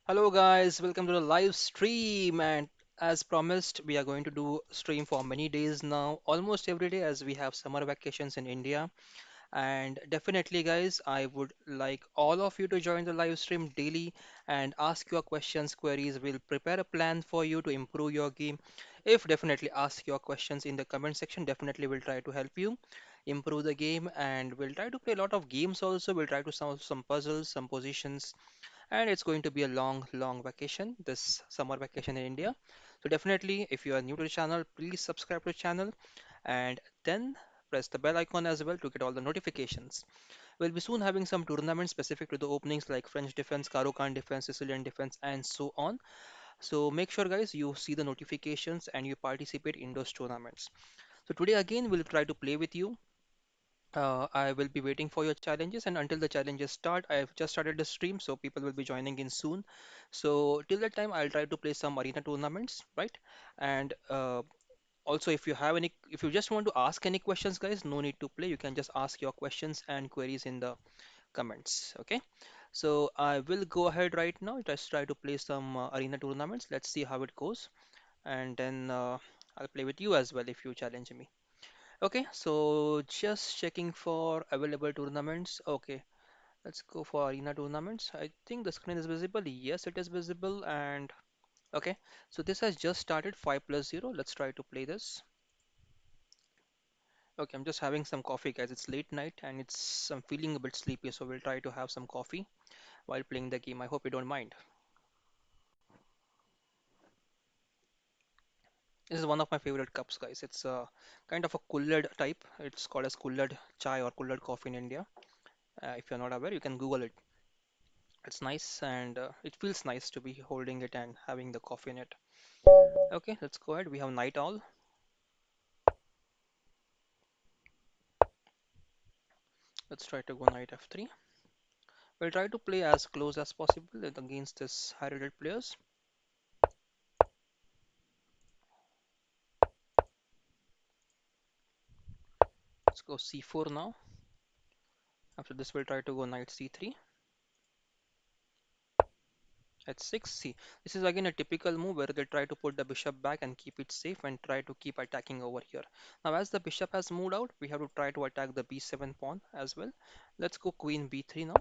Hello guys, welcome to the live stream and as promised we are going to do stream for many days now, almost every day as we have summer vacations in India. And definitely guys, I would like all of you to join the live stream daily and ask your questions, queries. We'll prepare a plan for you to improve your game. If definitely ask your questions in the comment section, definitely we'll try to help you improve the game and we'll try to play a lot of games also. We'll try to solve some puzzles, some positions and it's going to be a long vacation this summer vacation in India. So definitely if you are new to the channel, please subscribe to the channel and then press the bell icon as well to get all the notifications. We'll be soon having some tournaments specific to the openings like French defense, Caro-Kann defense, Sicilian defense and so on. So make sure guys you see the notifications and you participate in those tournaments. So today again we'll try to play with you. I will be waiting for your challenges, and until the challenges start, I have just started the stream, so people will be joining in soon. So till that time, I'll try to play some arena tournaments, right? And also, if you just want to ask any questions, guys, no need to play. You can just ask your questions and queries in the comments. Okay. So I will go ahead right now. Just try to play some arena tournaments. Let's see how it goes, and then I'll play with you as well if you challenge me. Okay, so just checking for available tournaments. Okay, let's go for arena tournaments. I think the screen is visible. Yes, it is visible. And okay, so this has just started 5 plus 0. Let's try to play this. Okay, I'm just having some coffee, guys. It's late night and I'm feeling a bit sleepy, so we'll try to have some coffee while playing the game. I hope you don't mind. This is one of my favorite cups, guys. It's a kind of a Kullad type. It's called as Kullad chai or Kullad coffee in India. If you're not aware, you can Google it. It's nice and it feels nice to be holding it and having the coffee in it. Okay, let's go ahead. We have Night Owl. Let's try to go Knight F3. We'll try to play as close as possible against this high-rated players. Let's go C4 now. After this, we'll try to go Knight C3. At 6 C. This is again a typical move where they try to put the bishop back and keep it safe and try to keep attacking over here. Now, as the bishop has moved out, we have to try to attack the B7 pawn as well. Let's go Queen B3 now.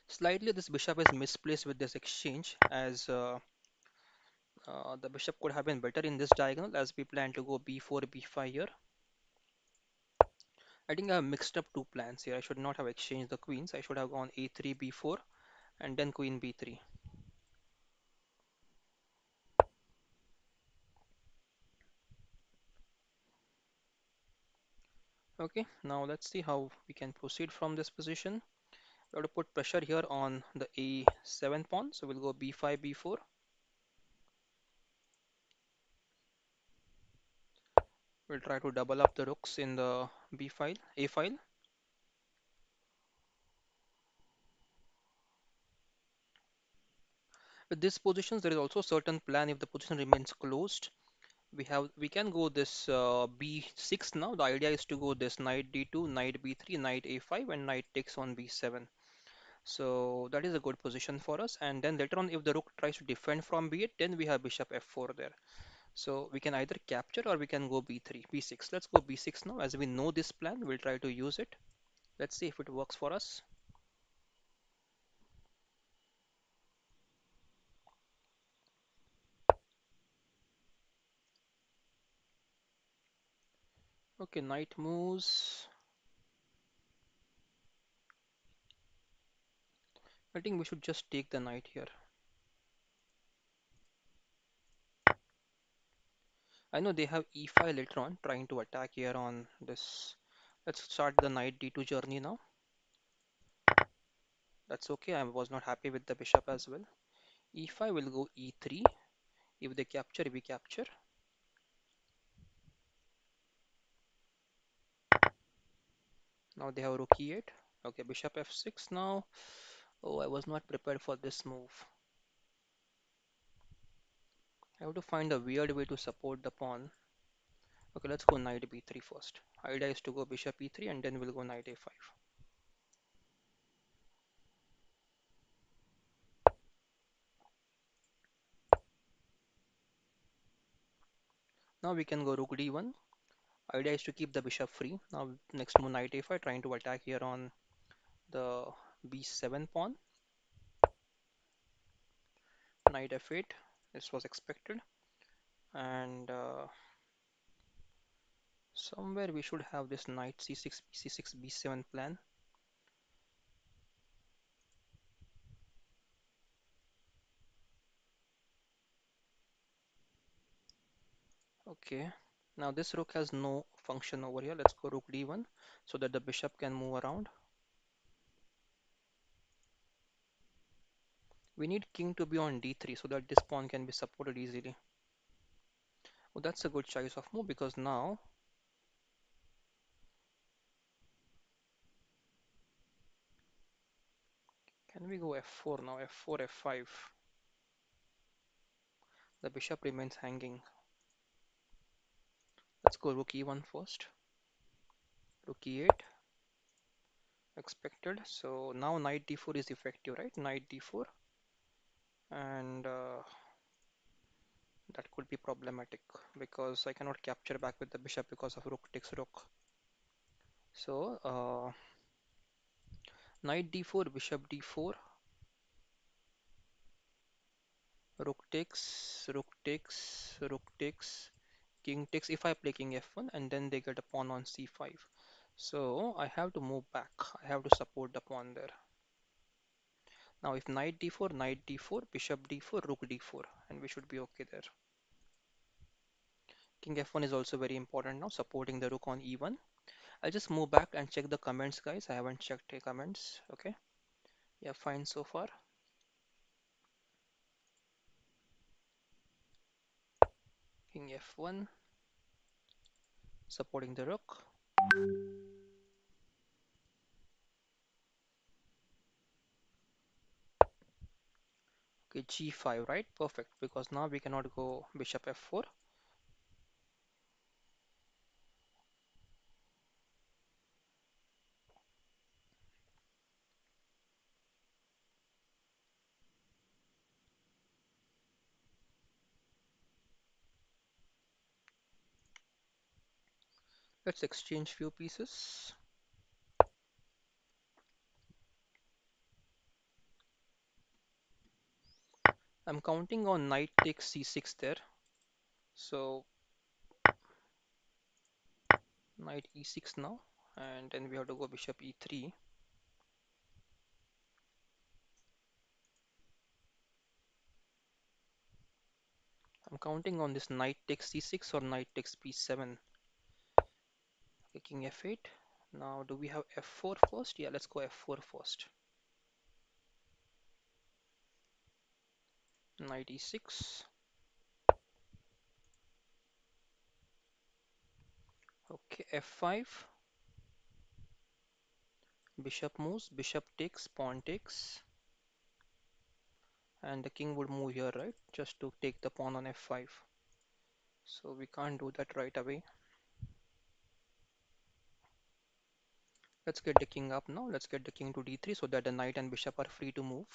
Slightly, this bishop is misplaced with this exchange as the bishop could have been better in this diagonal as we plan to go b4, b5 here. I think I have mixed up two plans here. I should not have exchanged the queens. I should have gone a3, b4 and then queen b3. Okay, now let's see how we can proceed from this position. We have to put pressure here on the a7 pawn. So we'll go b5, b4. We'll try to double up the rooks in the b file, a file. With these positions, there is also a certain plan if the position remains closed. We can go this b6 now. The idea is to go this knight d2, knight b3, knight a5, and knight takes on b7. So that is a good position for us. And then later on, if the rook tries to defend from b8, then we have bishop f4 there. So we can either capture or we can go b3, b6. Let's go b6 now. As we know this plan, we'll try to use it. Let's see if it works for us. Okay, knight moves. I think we should just take the knight here. I know they have e5 later on, trying to attack here on this. Let's start the knight d2 journey now. That's okay. I was not happy with the bishop as well. e5 will go e3. If they capture, we capture. Now they have rook e8. Okay, bishop f6 now. Oh, I was not prepared for this move. I have to find a weird way to support the pawn. Okay, let's go knight b3 first. Idea is to go bishop e3 and then we'll go knight a5. Now we can go rook d1. Idea is to keep the bishop free. Now next move knight a5, trying to attack here on the b7 pawn. Knight f8. This was expected, and somewhere we should have this knight c6, b6, b7 plan. Okay. Now this rook has no function over here. Let's go rook d1 so that the bishop can move around. We need king to be on d3 so that this pawn can be supported easily. Oh, that's a good choice of move because now can we go f4 now? f4, f5. The bishop remains hanging. Let's go rook e1 first. Rook e8 expected. So now knight d4 is effective, right? Knight d4, and that could be problematic because I cannot capture back with the bishop because of rook takes rook. So knight d4, bishop d4, rook takes, rook takes, rook takes, king takes. If I play king f1 and then they get a pawn on c5. So I have to move back. I have to support the pawn there. Now if knight d4, knight d4, bishop d4, rook d4, and we should be okay there. King f1 is also very important now, supporting the rook on e1. I'll just move back and check the comments, guys. I haven't checked the comments. Okay. Yeah, fine so far. King f1, supporting the rook. Okay, g5, right? Perfect, because now we cannot go bishop f4. Let's exchange few pieces. I'm counting on knight takes c6 there. So knight e6 now, and then we have to go bishop e3. I'm counting on this knight takes c6 or knight takes b7. Okay, king f8. Now, do we have f4 first? Yeah, let's go f4 first. Knight e6. Okay, f5. Bishop moves, bishop takes, pawn takes, and the king would move here, right? Just to take the pawn on f5. So we can't do that right away. Let's get the king up now. Let's get the king to d3 so that the knight and bishop are free to move.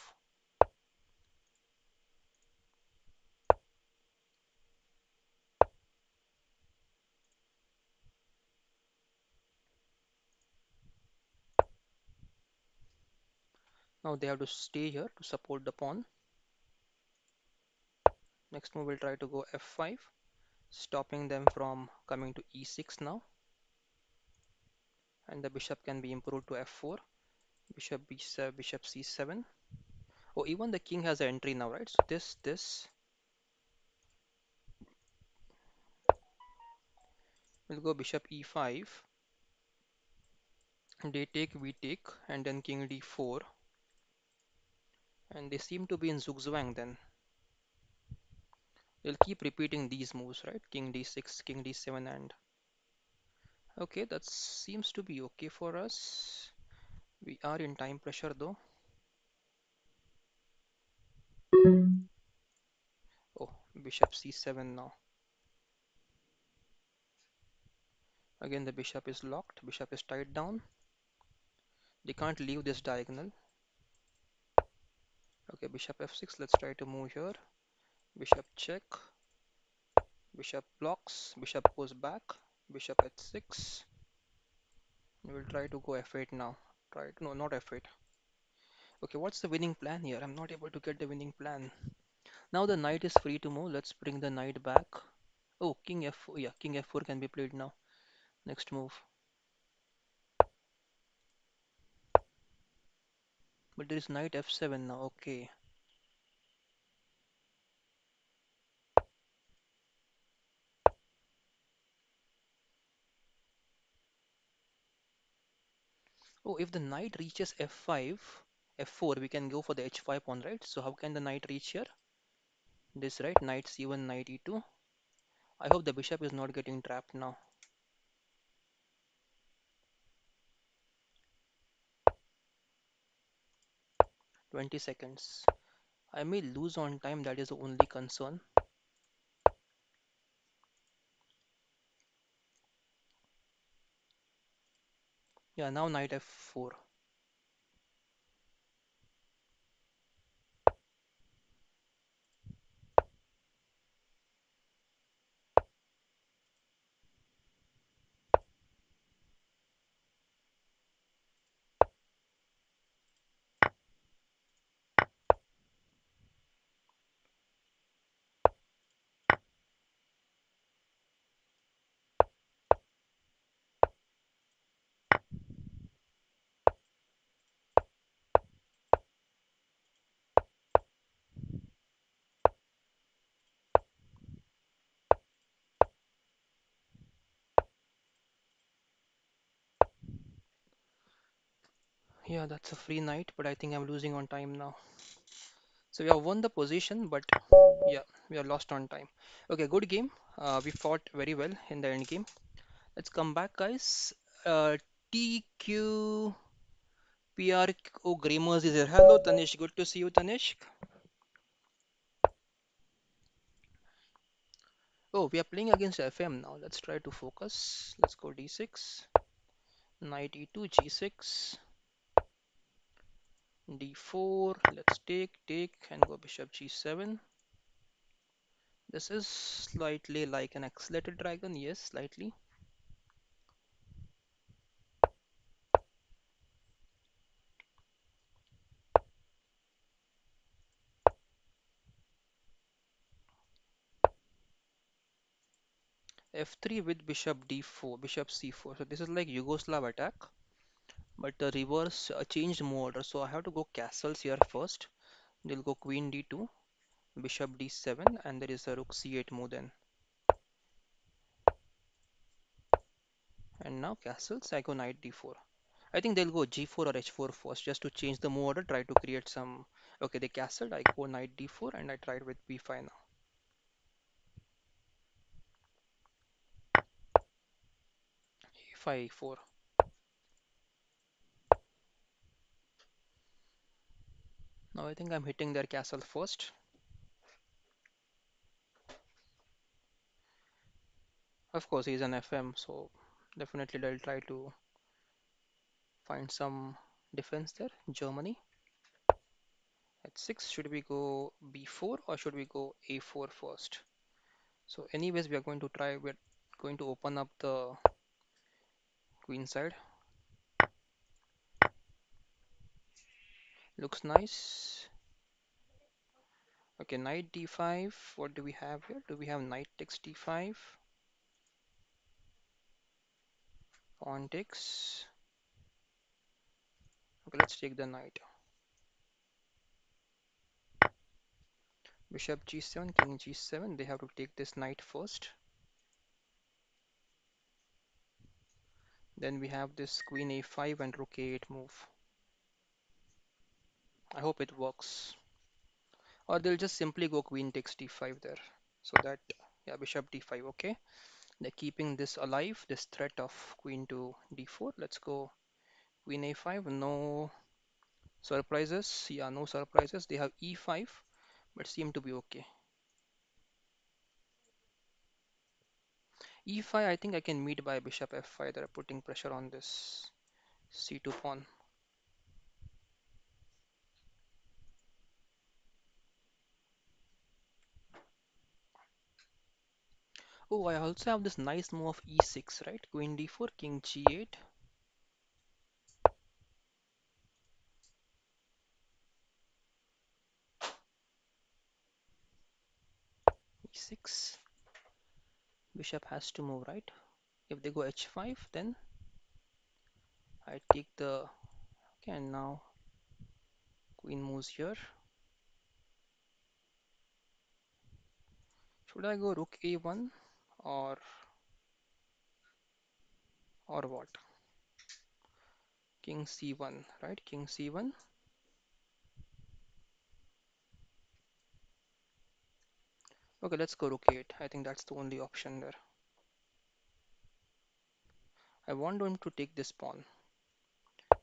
Now they have to stay here to support the pawn. Next move we'll try to go f5, stopping them from coming to e6 now. And the bishop can be improved to f4. Bishop b7, bishop c7. Oh, even the king has an entry now, right? So this will go bishop e5. They take, we take, and then king d4. And they seem to be in zugzwang then. They'll keep repeating these moves, right? King d6, king d7, and okay, that seems to be okay for us. We are in time pressure though. Oh, bishop c7 now. Again, the bishop is locked. Bishop is tied down. They can't leave this diagonal. Okay, bishop f6. Let's try to move here. Bishop check. Bishop blocks, bishop goes back, bishop h6. We will try to go f8 now. Try to, no, not f8. Okay, what's the winning plan here? I'm not able to get the winning plan. Now the knight is free to move. Let's bring the knight back. Oh, king f4. Yeah, king f4 can be played now. Next move. But there is knight f7 now. Okay. Oh, if the knight reaches f5, f4, we can go for the h5 pawn, right? So how can the knight reach here? This, right? Knight c1, knight e2. I hope the bishop is not getting trapped now. 20 seconds. I may lose on time, that is the only concern. Yeah, now knight f4. Yeah, that's a free knight, but I think I'm losing on time now. So we have won the position, but yeah, we are lost on time. Okay, good game. We fought very well in the end game. Let's come back, guys. TQPR. Oh, Gramers is here. Hello, Tanish. Good to see you, Tanish. Oh, we are playing against FM now. Let's try to focus. Let's go d6, knight e2, g6, d4. Let's take, and go bishop g7. This is slightly like an accelerated dragon. Yes, slightly. f3 with bishop d4, bishop c4. So this is like Yugoslav attack, but the reverse changed mode. So I have to go castles here first. They'll go queen d2, bishop d7, and there is a rook c8 move then. And now castles, I go knight d4. I think they'll go g4 or h4 first just to change the move order, try to create some. Okay, they castled. I go knight d4 and I tried with b5 now. e5, e4. Now I think I'm hitting their castle first. Of course, he's an FM, so definitely they'll try to find some defense there. Germany at 6. Should we go b4 or should we go a4 first? So anyways, we are going to try. We're going to open up the queen side. Looks nice. Okay, knight d5. What do we have here? Do we have knight takes d5? Pawn takes. Okay, let's take the knight. Bishop g7, king g7. They have to take this knight first. Then we have this queen a5 and rook a8 move. I hope it works. Or they'll just simply go queen takes d5 there. So that, yeah, bishop d5, okay. They're keeping this alive, this threat of queen to d4. Let's go queen a5. No surprises. Yeah, no surprises. They have e5, but seem to be okay. e5, I think I can meet by bishop f5. They're putting pressure on this c2 pawn. Oh, I also have this nice move of e6, right? Queen d4, king g8, e6. Bishop has to move, right? If they go h5, then I take the. Okay, and now queen moves here. Should I go rook a1 or what? King c1, right? King c1. Okay, let's go rook 8. I think that's the only option there. I want them to take this pawn.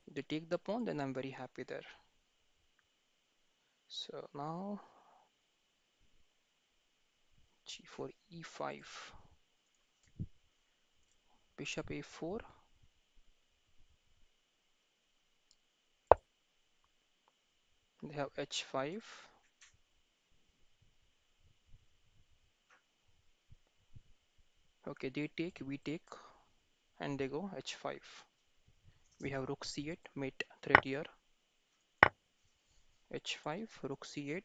If they take the pawn, then I'm very happy there. So now g4, e5, bishop a4. They have h5. Okay, they take, we take, and they go h5. We have rook c8, mate threat here. h5, rook c8.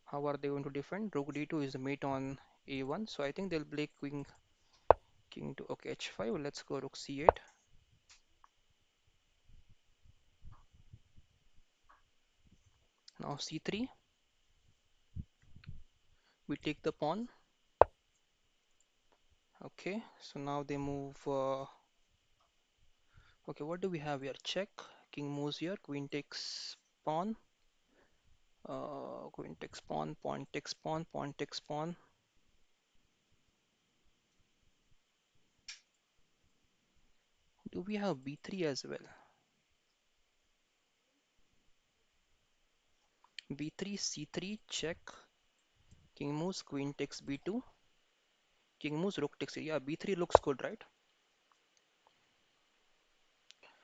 How are they going to defend? Rook d2 is the mate on a1, so I think they'll play king to okay h5. Let's go rook c8. Now c3. We take the pawn. Okay, so now they move. Okay, what do we have here? Check. King moves here. Queen takes pawn. Queen takes pawn. Pawn takes pawn. Pawn takes pawn. Do we have b3 as well? b3, c3. Check. King moves. Queen takes b2. King moves. Rook takes. Yeah, b3 looks good, right?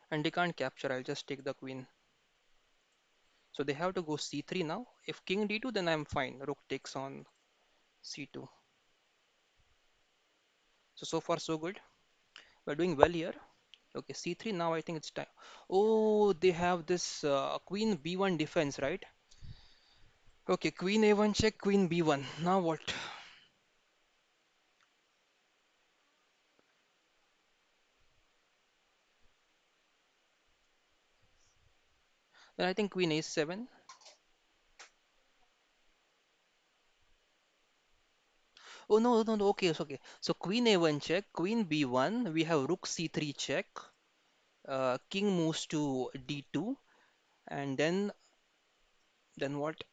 And they can't capture. I'll just take the queen. So they have to go c3 now. If king d2, then I'm fine. Rook takes on c2. So far so good. We're doing well here. Okay, c3 now I think it's time. Oh, they have this queen b1 defense, right? Okay, queen a1 check, queen b1. Now what? Then I think queen a7. Oh no, no, no. Okay, so okay. So queen a1 check, queen b1. We have rook c3 check. King moves to d2, and then what?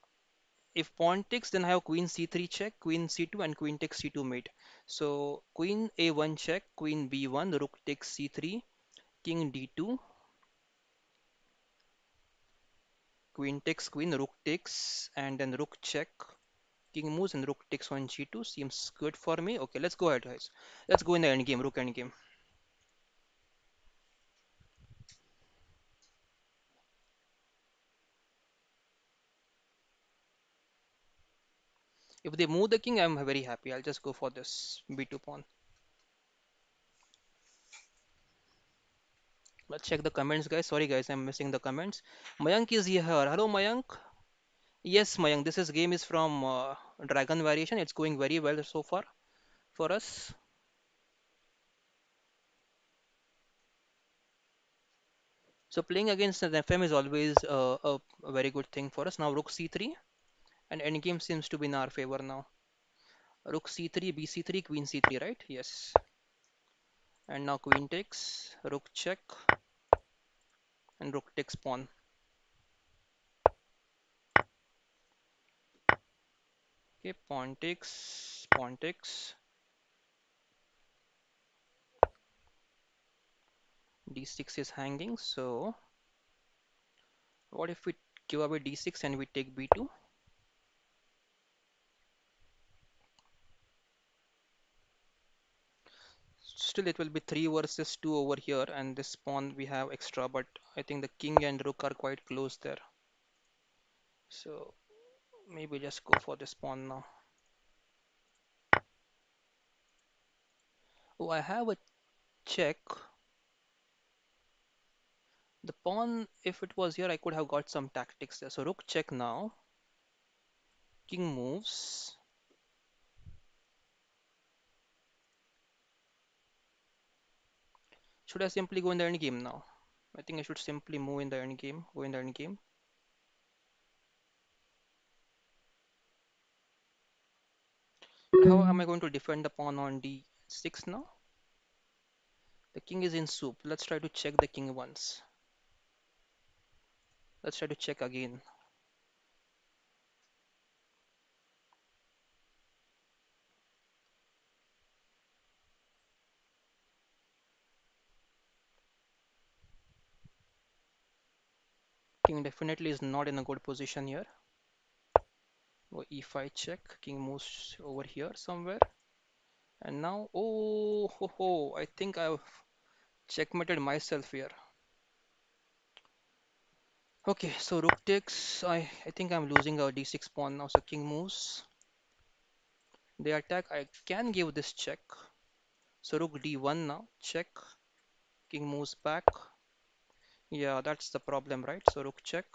If pawn takes, then I have queen c3 check, queen c2, and queen takes c2 mate. So queen a1 check, queen b1, rook takes c3, king d2, queen takes queen, rook takes, and then rook check, king moves, and rook takes on g2. Seems good for me. Okay, let's go ahead, guys. Let's go in the endgame, rook endgame. If they move the king, I'm very happy. I'll just go for this b2 pawn. Let's check the comments, guys. Sorry, guys, I'm missing the comments. Mayank is here. Hello, Mayank. Yes, Mayank, this is game is from Dragon Variation. It's going very well so far for us. So playing against an FM is always a very good thing for us. Now Rook C3 and endgame seems to be in our favor now. Rook C3, BC3, Queen C3, right? Yes. And now Queen takes, Rook check, and Rook takes pawn. Okay, pawn takes, D6 is hanging. So what if we give away D6 and we take B2? Still, it will be 3 versus 2 over here, and this pawn we have extra, but I think the king and rook are quite close there. So maybe just go for this pawn now. Oh, I have a check. The pawn, if it was here, I could have got some tactics there. So rook check now. King moves. Should I simply go in the end game now? I think I should simply move in the end game. Go in the end game. But how am I going to defend the pawn on d6 now? The king is in soup. Let's try to check the king once. Let's try to check again. King definitely is not in a good position here. Go e5 check. King moves over here somewhere. And now, oh, ho, ho, I think I've checkmated myself here. Okay, so rook takes. I think I'm losing a d6 pawn now. So king moves. They attack. I can give this check. So rook d1 now. Check. King moves back. Yeah, that's the problem, right? So rook check.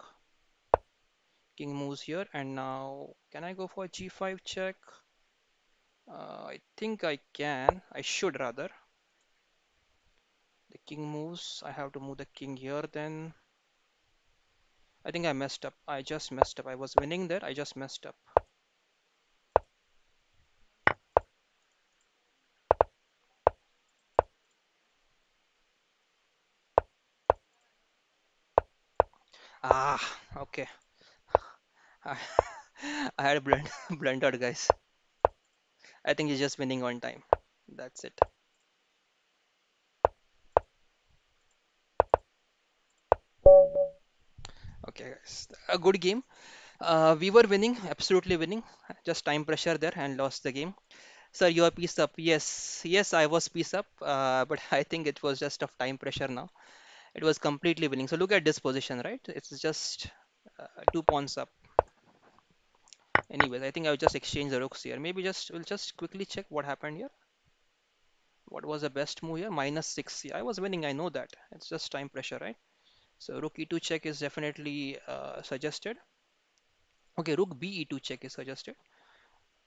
King moves here, and now can I go for g5 check? I think I can. I should rather. The king moves. I have to move the king here then. I think I messed up. I just messed up. I was winning there. I just messed up. Ah, okay. I, I had blundered, guys. I think he's just winning on time. That's it. Okay, guys. A good game. We were winning, absolutely winning. Just time pressure there and lost the game. Sir, you are piece up. Yes, yes, I was piece up, but I think it was just of time pressure now. It was completely winning. So look at this position, right? It's just 2 pawns up. Anyways, I think I'll just exchange the rooks here. Maybe we'll just quickly check what happened here. What was the best move here? -6. Yeah, I was winning. I know that. It's just time pressure, right? So rook e2 check is definitely suggested. Okay, rook b e2 check is suggested.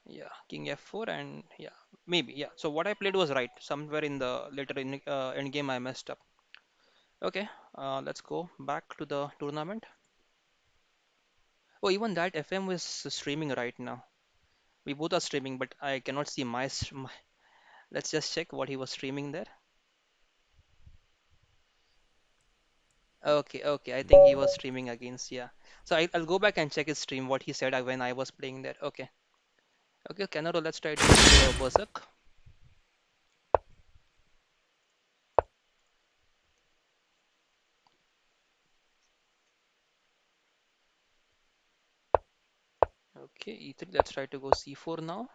Yeah, king f4 and yeah, maybe yeah. So what I played was right. Somewhere in the later in end game I messed up. Okay, let's go back to the tournament. Oh, even that FM is streaming right now. We both are streaming, but I cannot see my. Let's just check what he was streaming there. Okay, okay. I think he was streaming against, yeah. So I'll go back and check his stream, what he said when I was playing there. Okay. Okay, Canaro, let's try to do Berserk. Okay, E3, let's try to go C4 now.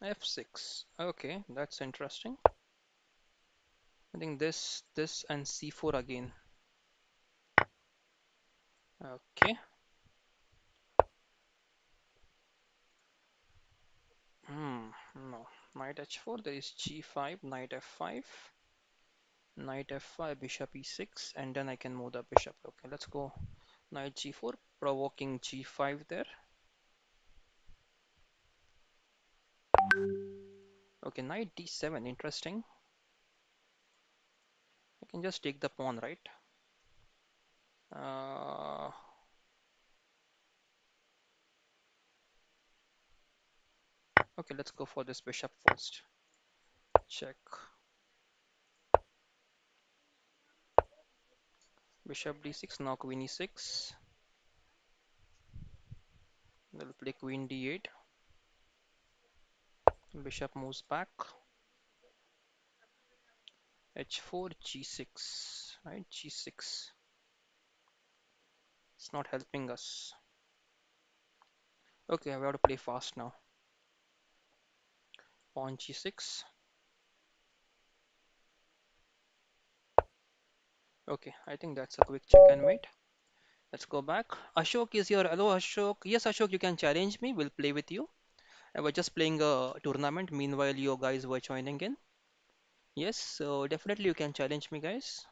F6. Okay, that's interesting. I think this, and C4 again. Okay. No. Knight H4, there is G5, Knight F5, Knight F5, Bishop E6, and then I can move the bishop. Okay, let's go. Knight G4, provoking G5 there. Okay, Knight D7, interesting. I can just take the pawn, right? Uh, okay, let's go for this bishop first. Check. Bishop D6, now Queen E6. They'll play Queen D8. Bishop moves back. H4, G6, right? G6. It's not helping us. Okay, we have to play fast now. Pawn g6. Okay, I think that's a quick check and mate. Let's go back. Ashok is here. Hello, Ashok. Yes, Ashok, you can challenge me. We'll play with you. I was just playing a tournament. Meanwhile, you guys were joining in. Yes, so definitely you can challenge me, guys.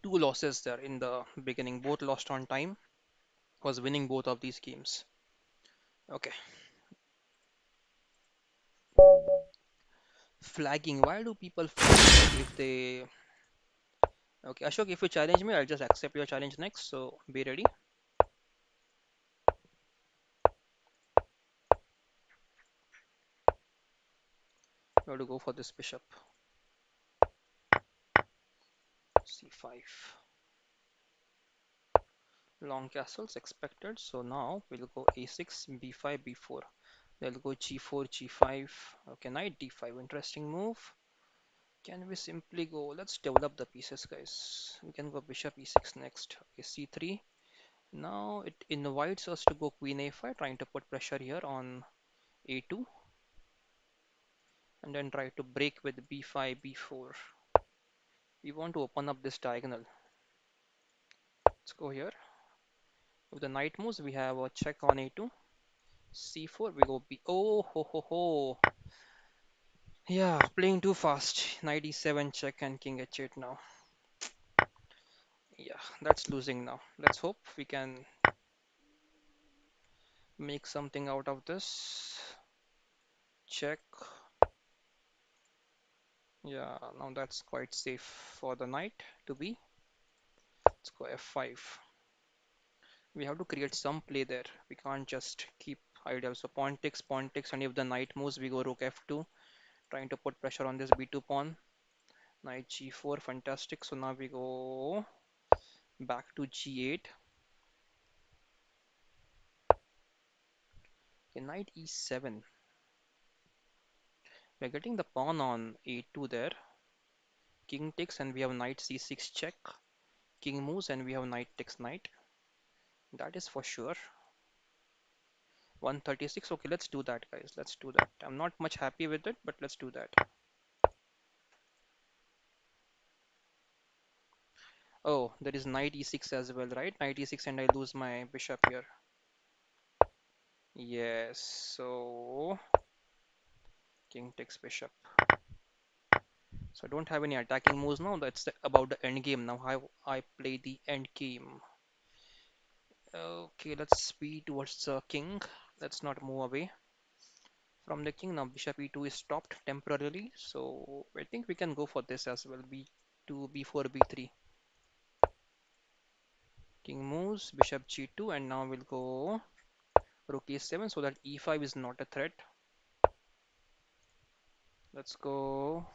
Two losses there in the beginning. Both lost on time. Was winning both of these games. Okay. Flagging. Why do people flag if they... Okay, Ashok, if you challenge me, I'll just accept your challenge next. So be ready. You have to go for this bishop. C5. Long castles expected. So now we'll go A6, B5, B4. They'll go G4, G5. Okay, knight D5. Interesting move. Can we simply go? Let's develop the pieces, guys. We can go bishop E6 next. Okay, C3. Now it invites us to go queen A5, trying to put pressure here on A2, and then try to break with B5, B4. We want to open up this diagonal. Let's go here. With the knight moves, we have a check on A2. C4, we go B. Oh, ho, ho, ho. Yeah, playing too fast. Knight E7 check and king H8 now. Yeah, that's losing now. Let's hope we can make something out of this. Check. Yeah, now that's quite safe for the knight to be. Let's go F5. We have to create some play there. We can't just keep idle. So pawn takes, and if the knight moves, we go rook F2, trying to put pressure on this B2 pawn. Knight G4, fantastic. So now we go back to G8. Okay, knight E7. We're getting the pawn on A2 there. King takes and we have knight C6 check. King moves and we have knight takes knight. That is for sure. 136. Okay, let's do that, guys. Let's do that. I'm not much happy with it, but let's do that. Oh, there is knight E6 as well, right? Knight E6 and I lose my bishop here. Yes, so king takes bishop. So I don't have any attacking moves now. That's about the end game now. How I play the end game. Okay, let's speed towards the king. Let's not move away from the king. Now bishop e2 is stopped temporarily. So I think we can go for this as well. B2, b4, b3. King moves, bishop g2, and now we'll go rook e7 so that e5 is not a threat. Let's go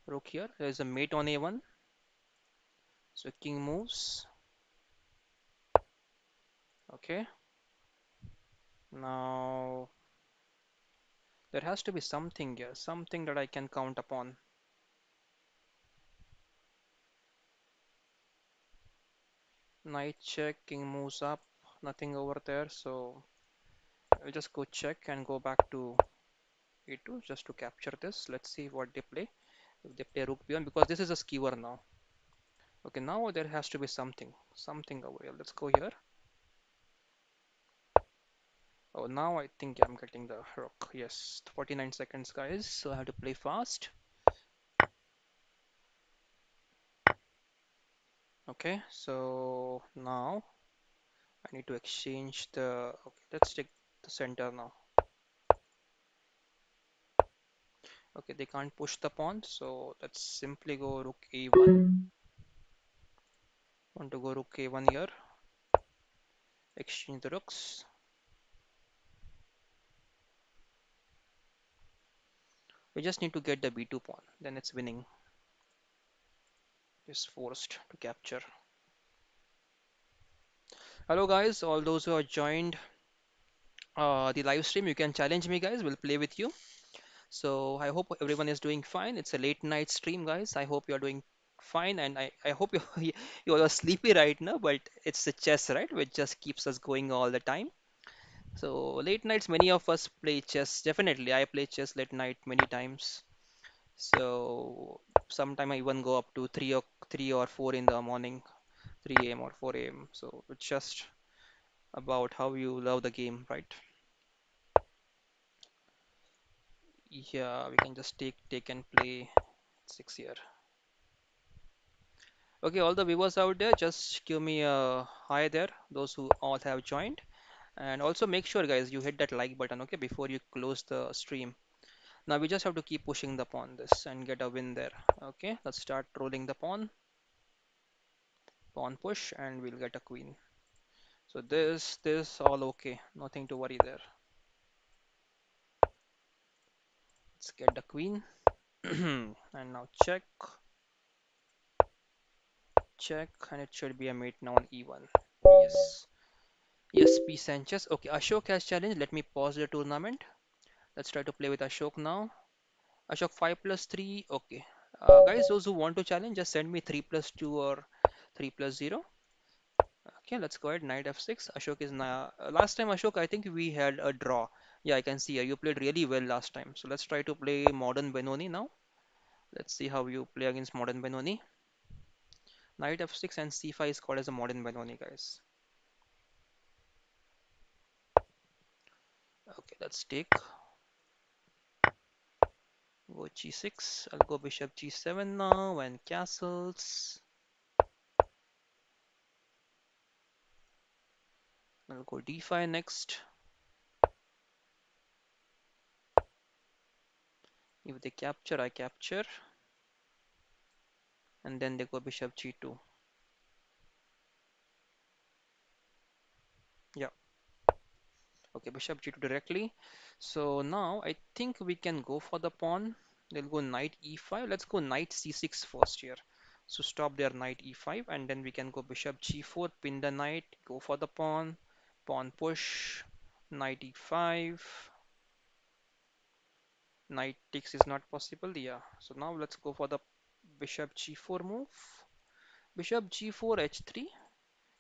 rook here. There's a mate on a1. So king moves. Okay. Now there has to be something here, something that I can count upon. Knight check, king moves up, nothing over there. So I'll just go check and go back to e2 just to capture this. Let's see what they play. If they play rook b1, because this is a skewer now. Okay, now there has to be something over here. Let's go here. Oh, now I think I'm getting the rook. Yes, 49 seconds, guys. So I have to play fast. Okay, so now I need to exchange the. Okay, let's take the center now. Okay, they can't push the pawn, so let's simply go rook a1. Want to go rook a1 here. Exchange the rooks. We just need to get the b2 pawn, then it's winning. Is forced to capture. Hello guys, all those who are joined, the live stream. You can challenge me, guys. We'll play with you. So I hope everyone is doing fine. It's a late night stream, guys. I hope you're doing fine, and I hope you you're sleepy right now. But it's the chess, right, which just keeps us going all the time. So late nights, many of us play chess. Definitely, I play chess late night many times. So sometime I even go up to 3 or 4 in the morning, 3 a.m. or 4 a.m. So it's just about how you love the game, right? Yeah, we can just take and play 6 year. Okay, all the viewers out there, just give me a hi there, those who all have joined. And also make sure, guys, you hit that like button, okay, before you close the stream. Now we just have to keep pushing the pawn this and get a win there. Okay, let's start rolling the pawn push, and we'll get a queen. So this all okay, nothing to worry there. Let's get the queen. And now check, and it should be a mate now on e1. Yes. Yes, P. Sanchez. Okay, Ashok has challenged. Let me pause the tournament. Let's try to play with Ashok now. Ashok 5 plus 3. Okay. Guys, those who want to challenge, just send me 3 plus 2 or 3 plus 0. Okay, let's go ahead. Knight f6. Ashok is now. Last time, Ashok, I think we had a draw. Yeah, I can see here. You played really well last time. So let's try to play modern Benoni now. Let's see how you play against modern Benoni. Knight f6 and c5 is called as a modern Benoni, guys. Okay, let's take. Go g6. I'll go bishop g7 now and castles. I'll go d5 next. If they capture, I capture. And then they go bishop g2. Yeah, okay, bishop g2 directly. So now I think we can go for the pawn. They'll go knight e5. Let's go knight c6 first here. So stop their knight e5, and then we can go bishop g4, pin the knight, go for the pawn push, knight e5. Knight takes is not possible. Yeah. So now let's go for the bishop g4 move. Bishop g4 h3.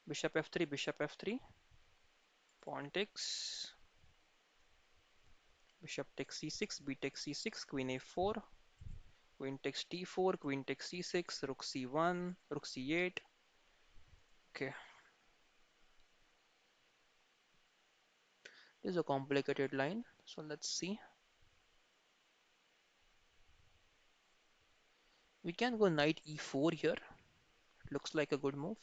Bishop f3. Bishop f3. Pawn takes. Bishop takes c6. B takes c6. Queen a4. Queen takes d4. Queen takes c6. Rook c1. Rook c8. Okay. This is a complicated line. So let's see. We can go knight e4 here. Looks like a good move.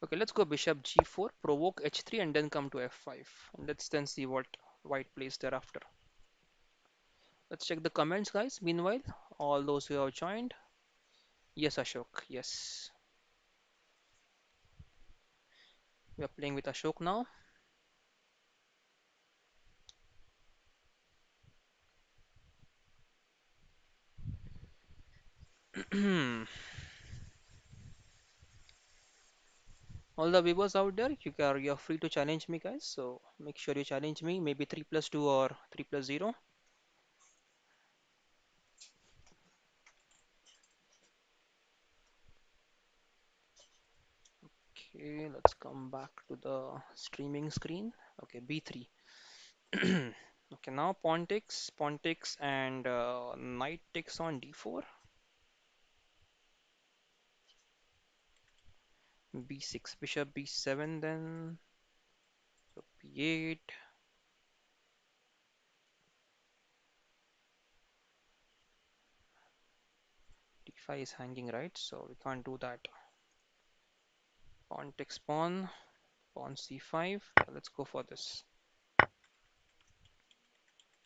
Okay, let's go bishop g4, provoke h3, and then come to f5. And let's then see what white plays thereafter. Let's check the comments, guys. Meanwhile, all those who have joined. Yes, Ashok. Yes. We are playing with Ashok now. All the viewers out there, you're free to challenge me, guys. So make sure you challenge me. Maybe 3 plus 2 or 3 plus 0. Okay, let's come back to the streaming screen. Okay, b3. Okay, now pawn takes, and knight takes on d4. b6, bishop b7, then rook b8. d5 is hanging, right? So we can't do that. Pawn takes pawn c5. Let's go for this.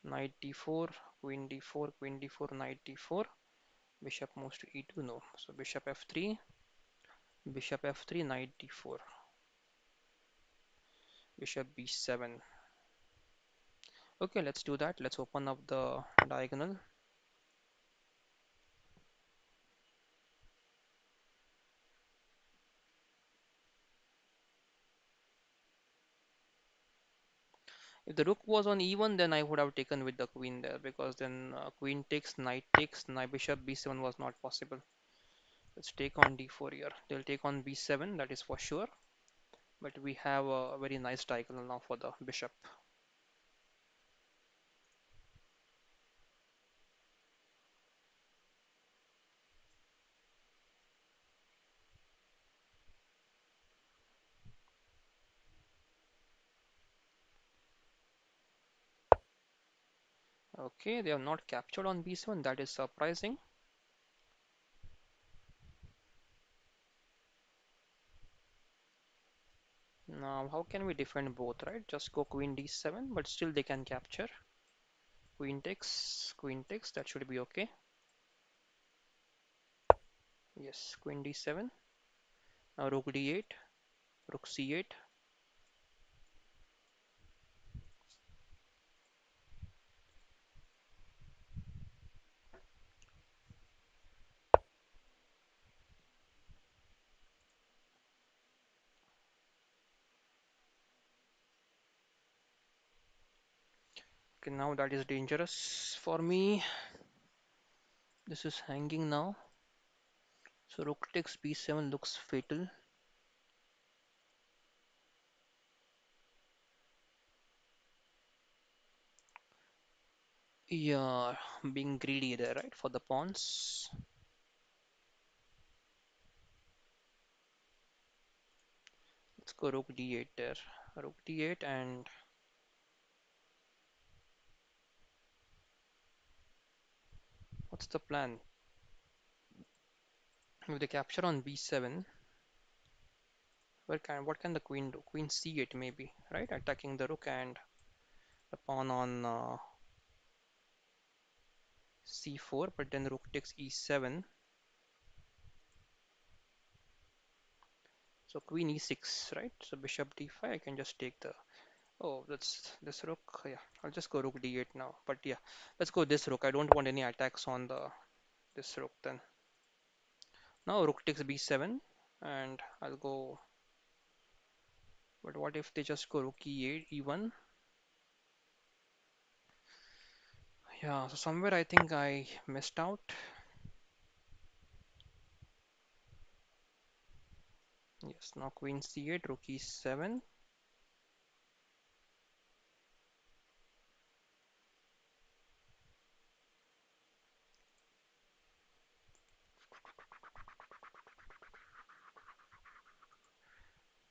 Knight d4, queen d4, queen d4, knight d4. Bishop moves to e2. No. So bishop f3, knight d4, bishop b7. Okay, let's do that. Let's open up the diagonal. If the rook was on e1, then I would have taken with the queen there because then queen takes, knight bishop b7 was not possible. Let's take on d4 here. They'll take on b7, that is for sure. But we have a very nice diagonal now for the bishop. Okay, they have not captured on b7. That is surprising. Now, how can we defend both, right? Just go queen d7, but still they can capture. Queen takes, that should be okay. Yes, queen d7. Now rook d8, rook c8. Okay, now that is dangerous for me. This is hanging now. So rook takes b7 looks fatal. Yeah, being greedy there, right? For the pawns. Let's go rook d8 there. Rook d8 and what's the plan? If they capture on b7, what can the queen do? Queen c8 maybe, right? Attacking the rook and the pawn on c4, but then rook takes e7. So queen e6, right? So bishop d5, I can just take the. Oh, that's this rook. Yeah, I'll just go rook d8 now. But yeah, let's go this rook. I don't want any attacks on the this rook then. Now rook takes b7, and I'll go. But what if they just go rook e8, e1? Yeah, so somewhere I think I missed out. Yes, now queen c8, rook e7.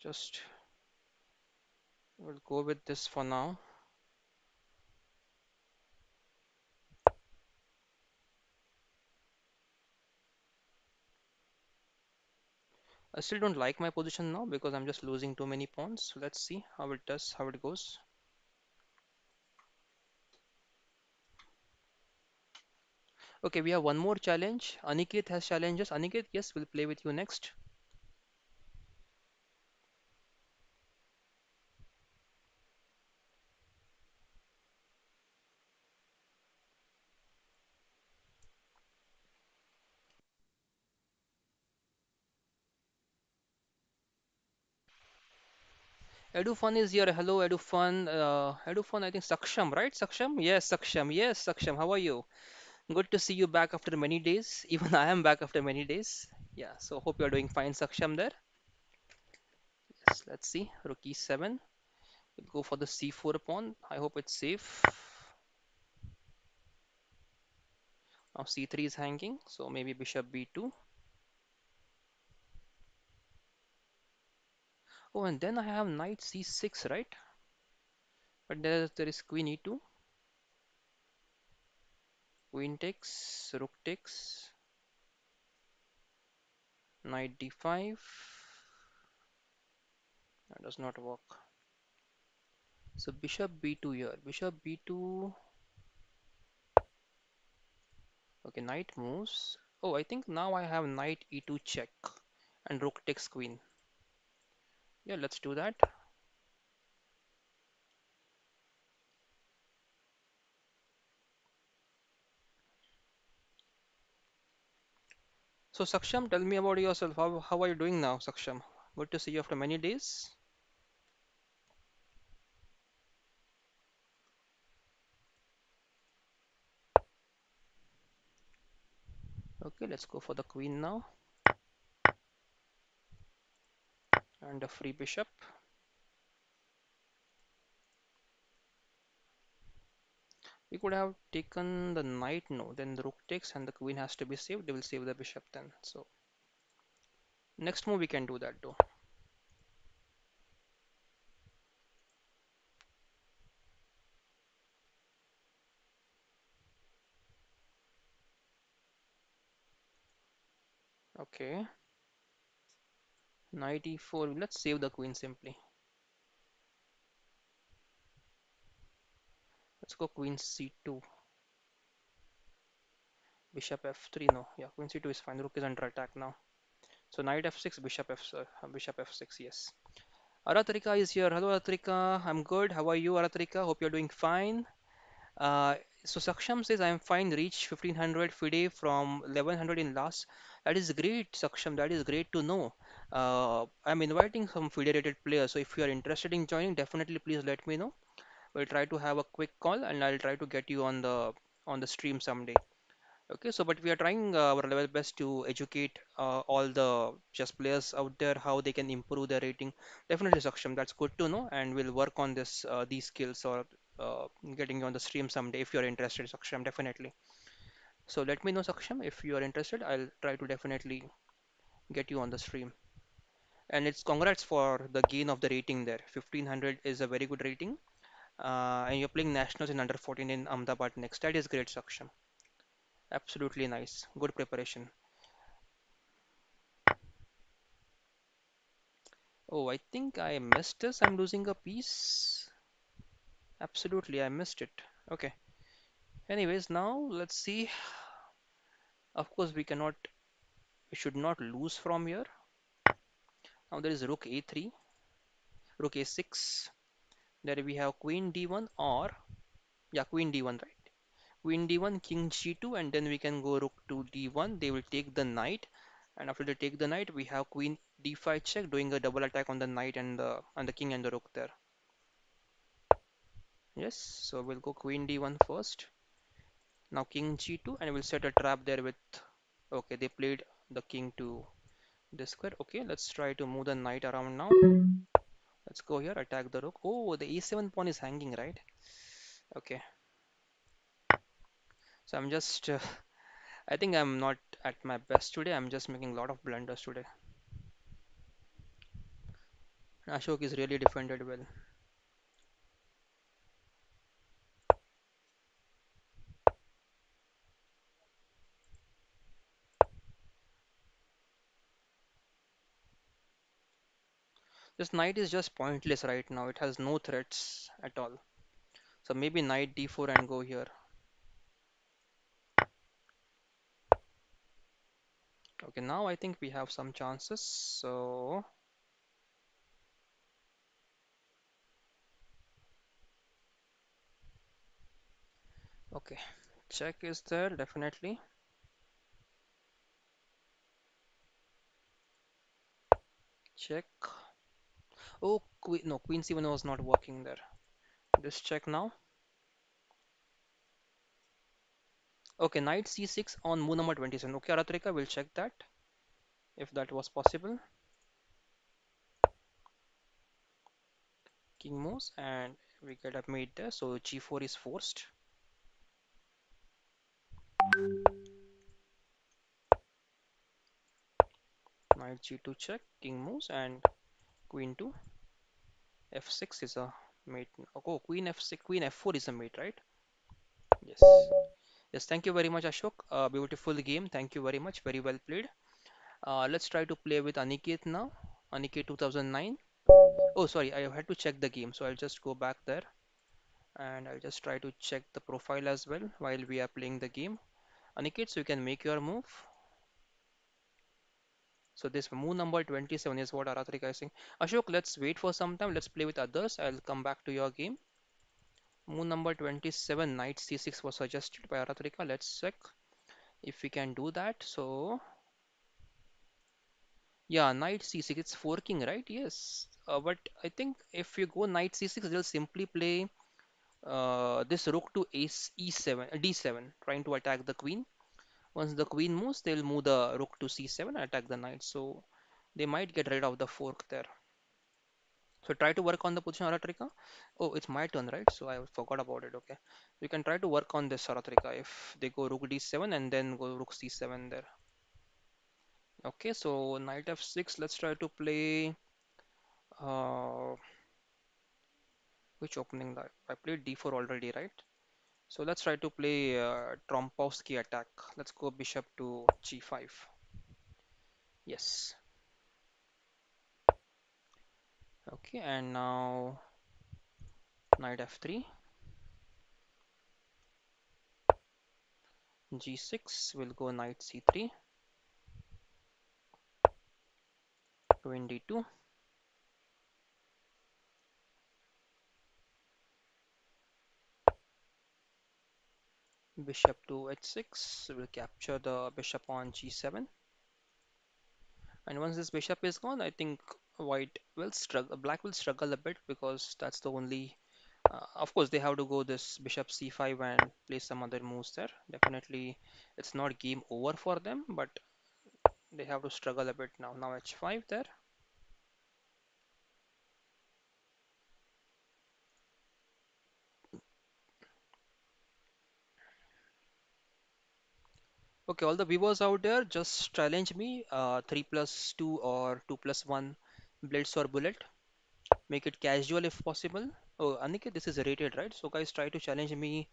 Just we'll go with this for now. I still don't like my position now because I'm just losing too many pawns. So let's see how it goes. Okay, we have one more challenge. Aniket has challenges. Aniket, yes, we'll play with you next. Edufun is here. Hello, Edufun. Edufun, I think Saksham, right? Saksham? Yes, Saksham. Yes, Saksham. How are you? Good to see you back after many days. Even I am back after many days. Yeah, so hope you're doing fine, Saksham there. Yes, let's see. Rook e7. We'll go for the c4 pawn. I hope it's safe. Now c3 is hanging, so maybe bishop b2. Oh, and then I have knight c6, right? But there is queen e2. Queen takes, rook takes, knight d5. That does not work. So bishop b2 here. Bishop b2. Okay, knight moves. Oh, I think now I have knight e2 check and rook takes queen. Yeah, let's do that. So Saksham, tell me about yourself. How are you doing now, Saksham? Good to see you after many days. Okay, let's go for the queen now and a free bishop. We could have taken the knight, no, then the rook takes and the queen has to be saved. They will save the bishop then. So next move we can do that though. Okay, knight e4. Let's save the queen simply. Let's go queen c2, bishop f3. No, yeah, queen c2 is fine. Rook is under attack now. So knight f6, bishop f6. Yes. Aratrika is here. Hello, Aratrika. I'm good. How are you, Aratrika? Hope you're doing fine. Uh, so Saksham says I'm fine. Reach 1500 FIDE from 1100 in last. That is great, Saksham. That is great to know. I'm inviting some FIDE rated players. So if you are interested in joining, definitely please let me know. We'll try to have a quick call and I'll try to get you on the stream someday. Okay, so but we are trying our level best to educate all the chess players out there how they can improve their rating. Definitely, Saksham, that's good to know, and we'll work on this these skills or getting you on the stream someday if you're interested, Saksham. Definitely. So let me know, Saksham, if you are interested. I'll try to definitely get you on the stream. And it's congrats for the gain of the rating there. 1500 is a very good rating. And you're playing nationals in under 14 in Ahmedabad next. That is great, Saksham. Absolutely nice. Good preparation. Oh, I think I missed this. I'm losing a piece. Absolutely, I missed it. Okay. Anyways, now let's see. Of course, we should not lose from here. Now there is rook a3, rook a6. There we have queen d1 or, yeah, queen d1, right? Queen d1, king g2, and then we can go rook to d1. They will take the knight. And after they take the knight, we have queen d5 check, doing a double attack on the knight and the king and the rook there. Yes, so we'll go queen d1 first. Now king g2 and we'll set a trap there with, okay, they played the king to this square. Okay, let's try to move the knight around now. Let's go here, attack the rook. Oh, the e7 pawn is hanging, right? Okay, so I'm just, I think I'm not at my best today. I'm just making a lot of blunders today. Ashok is really defended well. This knight is just pointless right now. It has no threats at all. So maybe knight d4 and go here. Okay, now I think we have some chances. So, okay, check is there definitely. Check. Oh, queen, no, queen c1 was not working there. Just check now. Okay, knight c6 on move number 27. Okay, Aratrika, we'll check that if that was possible. King moves and we get a mate there. So g4 is forced. Knight g2 check. King moves and queen 2. f6 is a mate. Oh, queen f6, queen f4 is a mate, right? Yes. Yes, thank you very much, Ashok. Beautiful game. Thank you very much. Very well played. Let's try to play with Aniket now. Aniket 2009. Oh, sorry, I had to check the game, so I'll just go back there and I'll just try to check the profile as well while we are playing the game. Aniket, so you can make your move. So this move number 27 is what Aratrika is saying. Ashok, let's wait for some time. Let's play with others. I'll come back to your game. Move number 27, knight c6 was suggested by Aratrika. Let's check if we can do that. So yeah, knight c6, it's forking, right? Yes. But I think if you go knight c6, they'll simply play this rook to ace e7, d7, trying to attack the queen. Once the queen moves, they'll move the rook to c7 and attack the knight. So they might get rid of the fork there. So try to work on the position, Aratrika. Oh, it's my turn, right? So I forgot about it. Okay. You can try to work on this, Aratrika, if they go rook d7 and then go rook c7 there. Okay, so knight f6. Let's try to play uh, which opening that I played d4 already, right? So let's try to play Trompowsky attack. Let's go bishop to g5. Yes. Okay, and now knight f3, g6. We'll go knight c3, queen d2, bishop to h6. We'll capture the bishop on g7. And once this bishop is gone, I think white will struggle, black will struggle a bit because that's the only. Of course, they have to go this bishop c5 and play some other moves there. Definitely, it's not game over for them, but they have to struggle a bit now. Now h5 there. Okay, all the viewers out there, just challenge me. 3 plus 2 or 2 plus 1 blades or bullet. Make it casual if possible. Oh, Aniket, this is rated, right? So guys, try to challenge me.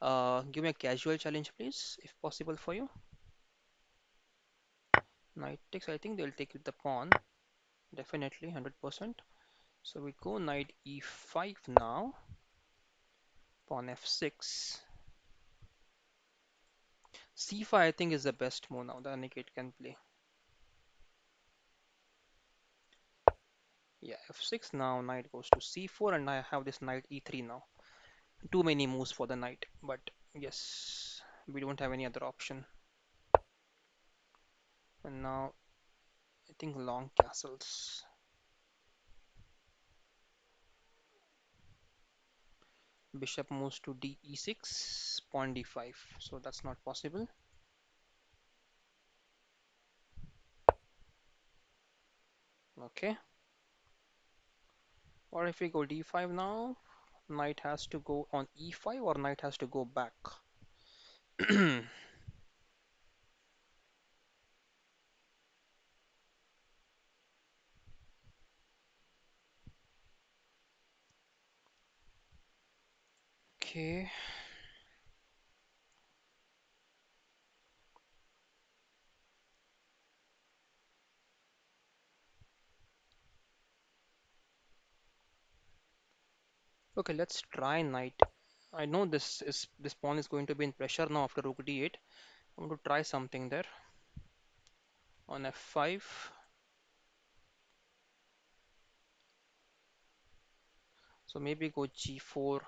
Give me a casual challenge, please, if possible for you. Knight takes, I think they'll take with the pawn. Definitely, 100%. So we go knight e5 now. Pawn f6. c5, I think, is the best move now that Aniket can play. Yeah, f6 now. Knight goes to c4, and I have this knight e3 now. Too many moves for the knight, but yes, we don't have any other option. And now I think long castles. Bishop moves to d e6, pawn d5. So that's not possible. Okay. Or if we go d5 now, knight has to go on e5 or knight has to go back. Okay. Okay, let's try knight. I know this pawn is going to be in pressure now after rook d8. I want to try something there on f5. So maybe go g4,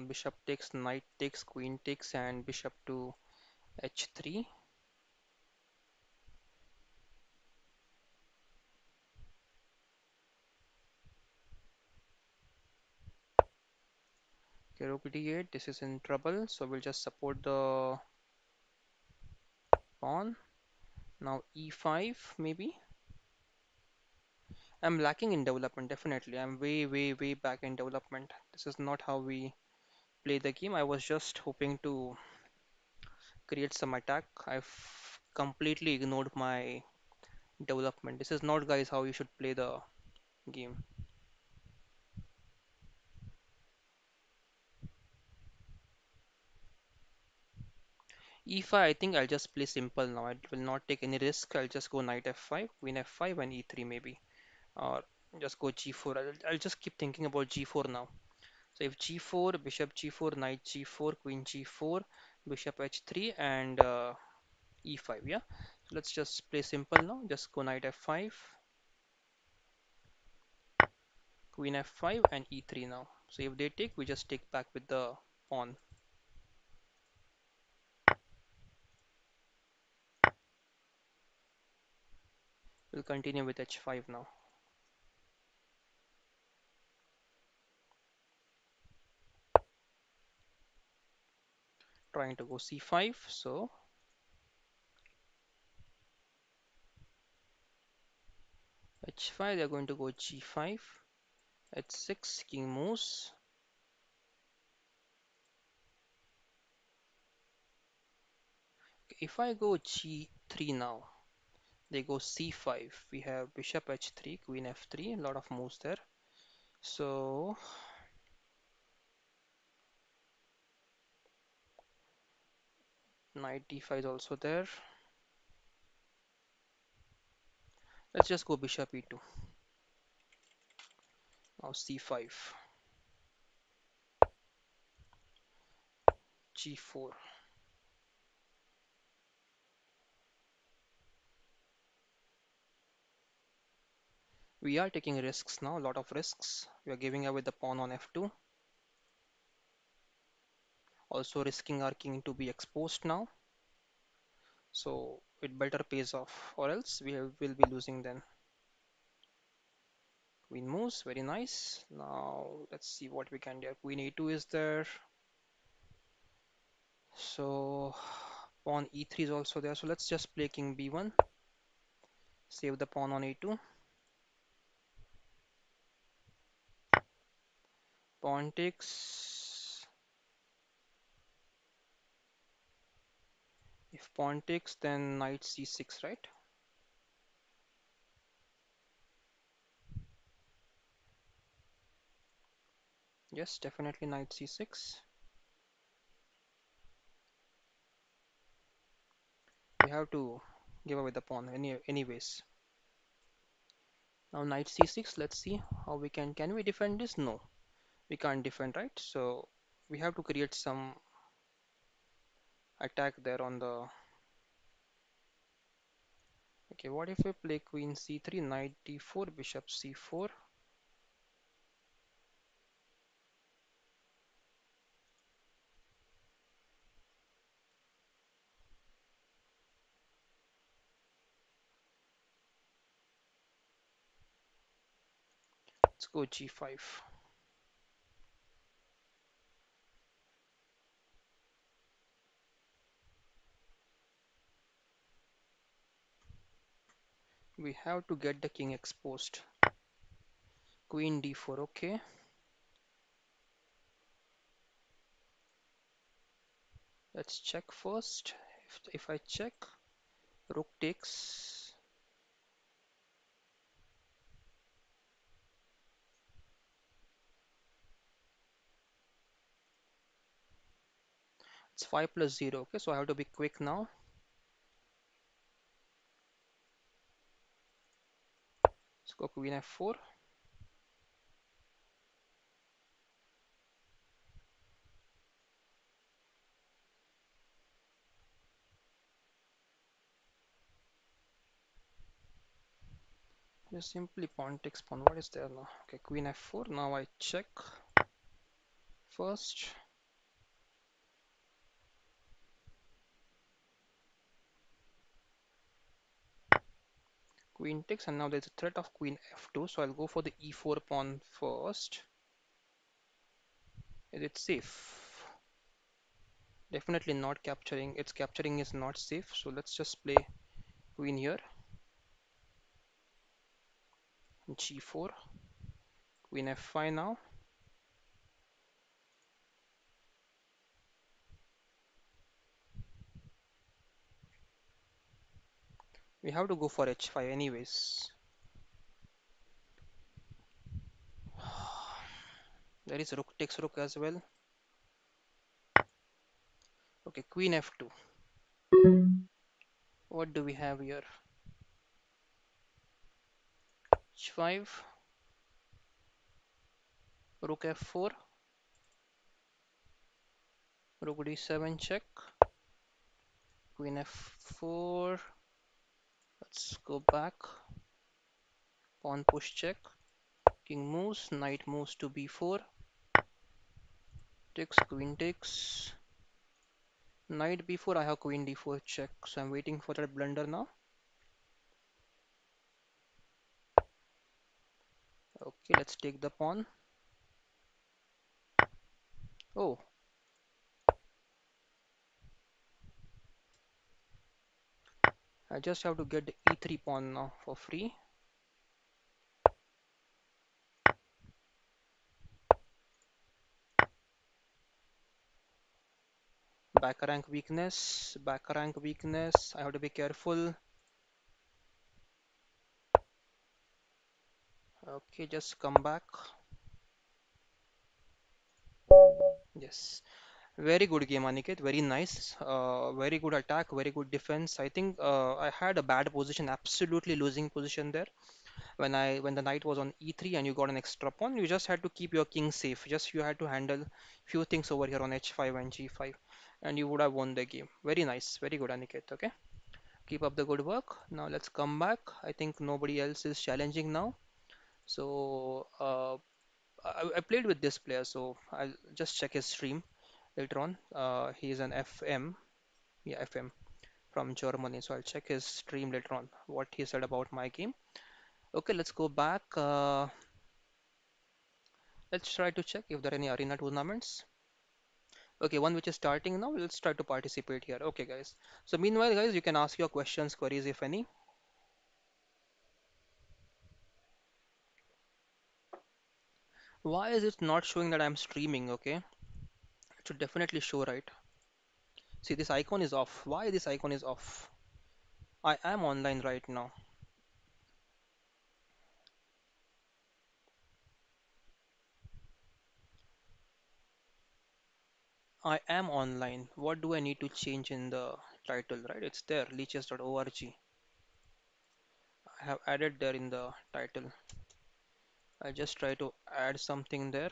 bishop takes, knight takes, queen takes, and bishop to h3. Okay, rook d8, this is in trouble, so we'll just support the pawn. Now e5, maybe. I'm lacking in development, definitely. I'm way, way, way back in development. This is not how we play the game. I was just hoping to create some attack. I've completely ignored my development. This is not, guys, how you should play the game. e5, I think I'll just play simple now. I will not take any risk. I'll just go knight f5, queen f5, and e3 maybe. Or just go g4. I'll just keep thinking about g4 now. So if g4, bishop g4, knight g4, queen g4, bishop h3, and e5, yeah? So let's just play simple now. Just go knight f5, queen f5, and e3 now. So if they take, we just take back with the pawn. We'll continue with h5 now. Trying to go c5, so h5, they're going to go g5, h6, king moves. If I go g3 now, they go c5. We have bishop h3, queen f3, a lot of moves there. So knight d5 is also there. Let's just go bishop e2. Now c5, g4. We are taking risks now, a lot of risks. We are giving away the pawn on f2. Also risking our king to be exposed now. So it better pays off, or else will be losing then. Queen moves, very nice. Now let's see what we can do. Queen e2 is there. So pawn e3 is also there. So let's just play king b1. Save the pawn on a2. Pawn takes. If pawn takes, then knight c6, right? Yes, definitely knight c6. We have to give away the pawn anyways. Now knight c6. Let's see how we can we defend this? No, we can't defend, right? So we have to create some attack there on the. Okay, what if we play queen c3, knight d4, bishop c4? Let's go g5. We have to get the king exposed. Queen d4, okay. Let's check first. If I check, rook takes. It's 5 plus 0, okay, so I have to be quick now. Let's go queen f4. Just simply pawn takes pawn. What is there now? Okay, queen f4. Now I check first. Queen takes, and now there's a threat of queen f2, so I'll go for the e4 pawn first. Is it safe? Definitely not capturing. Its capturing is not safe, so let's just play queen here. G4. Queen f5 now. We have to go for h5 anyways. There is rook takes rook as well. Okay, queen f2. What do we have here? h5. Rook f4. Rook d7 check. Queen f4. Let's go back. Pawn push check. King moves. Knight moves to b4. Takes. Queen takes. Knight b4. I have queen d4 check. So I'm waiting for that blunder now. Okay, let's take the pawn. Oh, I just have to get the e3 pawn now for free. Back rank weakness, back rank weakness. I have to be careful. Okay, just come back. Yes. Very good game, Aniket. Very nice. Very good attack, very good defense. I think I had a bad position, absolutely losing position there. When the knight was on e3 and you got an extra pawn, you just had to keep your king safe. Just you had to handle few things over here on h5 and g5, and you would have won the game. Very nice, very good, Aniket. Okay, keep up the good work. Now let's come back. I think nobody else is challenging now. So I played with this player, so I'll just check his stream later on. He is an FM, yeah, FM from Germany. So I'll check his stream later on, what he said about my game. Okay, let's go back. Let's try to check if there are any arena tournaments. Okay, one which is starting now. Let's try to participate here. Okay, guys. So meanwhile, guys, you can ask your questions, queries, if any. Why is it not showing that I'm streaming? Okay, it should definitely show, right? See, this icon is off. Why this icon is off? I am online right now. I am online. What do I need to change in the title, right? It's there, leeches.org. I have added there in the title. I just try to add something there.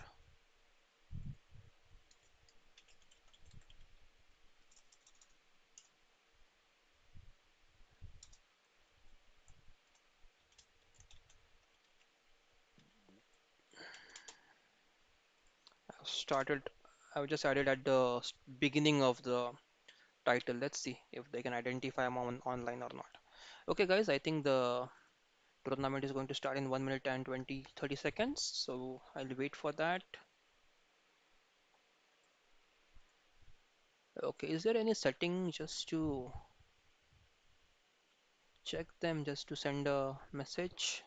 I've started, I've just added at the beginning of the title. Let's see if they can identify I'm online or not. Okay, guys, I think the tournament is going to start in 1 minute and 30 seconds. So I'll wait for that. Okay, is there any setting just to check them, just to send a message?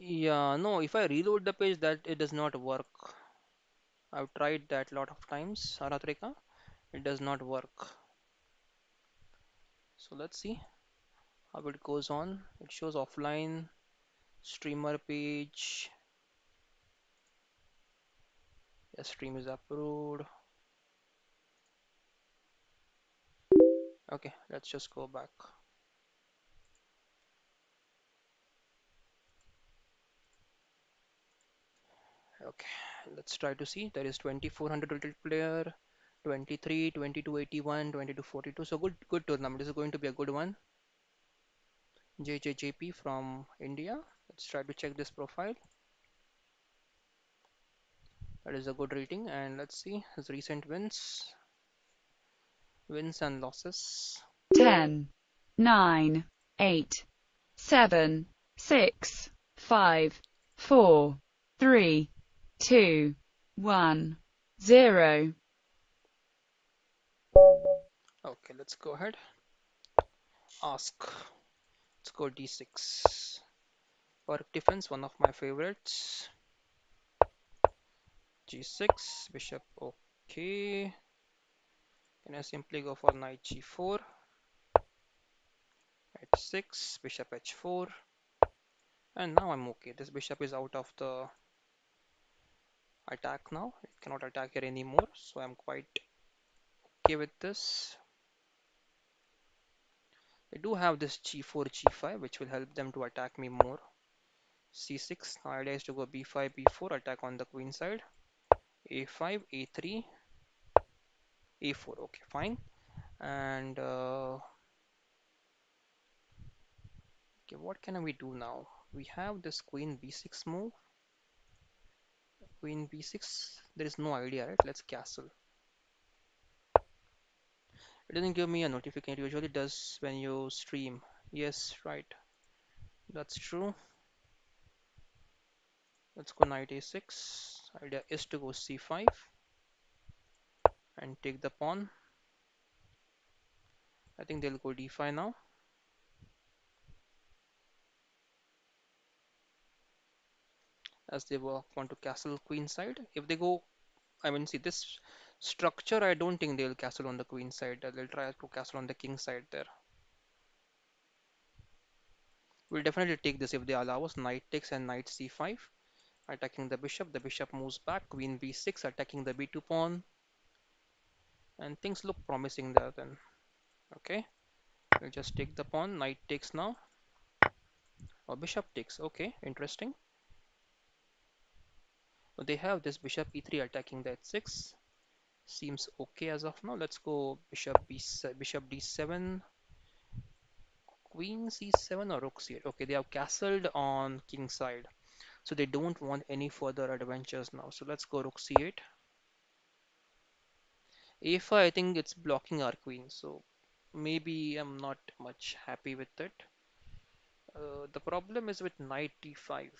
Yeah, no, if I reload the page, that it does not work. I've tried that a lot of times, Aratrika. It does not work. So let's see how it goes on. It shows offline, streamer page. Yes, stream is approved. Okay, let's just go back. Okay, let's try to see. There is 2400 rated player, 23, 2281, 2242. So good tournament. This is going to be a good one. JJJP from India. Let's try to check this profile. That is a good rating. And let's see his recent wins and losses. 10, 9, 8, 7, 6, 5, 4, 3, 2, 1, 0. Okay, let's go ahead. Ask. Let's go d6. Park defense, one of my favorites. g6, bishop. Okay. Can I simply go for knight g4? h6, bishop h4. And now I'm okay. This bishop is out of the attack now. It cannot attack here anymore. So I'm quite okay with this. They do have this g4, g5, which will help them to attack me more. c6. Now idea is to go b5, b4, attack on the queen side. a5, a3, a4. Okay, fine. And okay, what can we do now? We have this queen b6 move. Queen b6. There is no idea, right? Let's castle. It doesn't give me a notification. It usually does when you stream. Yes, right. That's true. Let's go knight a6. Idea is to go c5 and take the pawn. I think they'll go d5 now. as they want to castle queen side. If they go, I mean, see this structure, I don't think they'll castle on the queen side. They'll try to castle on the king side there. We'll definitely take this if they allow us. Knight takes and knight c5, attacking the bishop. The bishop moves back. Queen b6, attacking the b2 pawn, and things look promising there then. Okay, we'll just take the pawn. Knight takes now, or bishop takes. Okay, interesting. They have this bishop e3 attacking the h6. Seems okay as of now. Let's go bishop d7, queen c7 or rook c8. Okay, they have castled on king side, so they don't want any further adventures now. So let's go rook c8. a5, I think it's blocking our queen, so maybe I'm not much happy with it. The problem is with knight d5.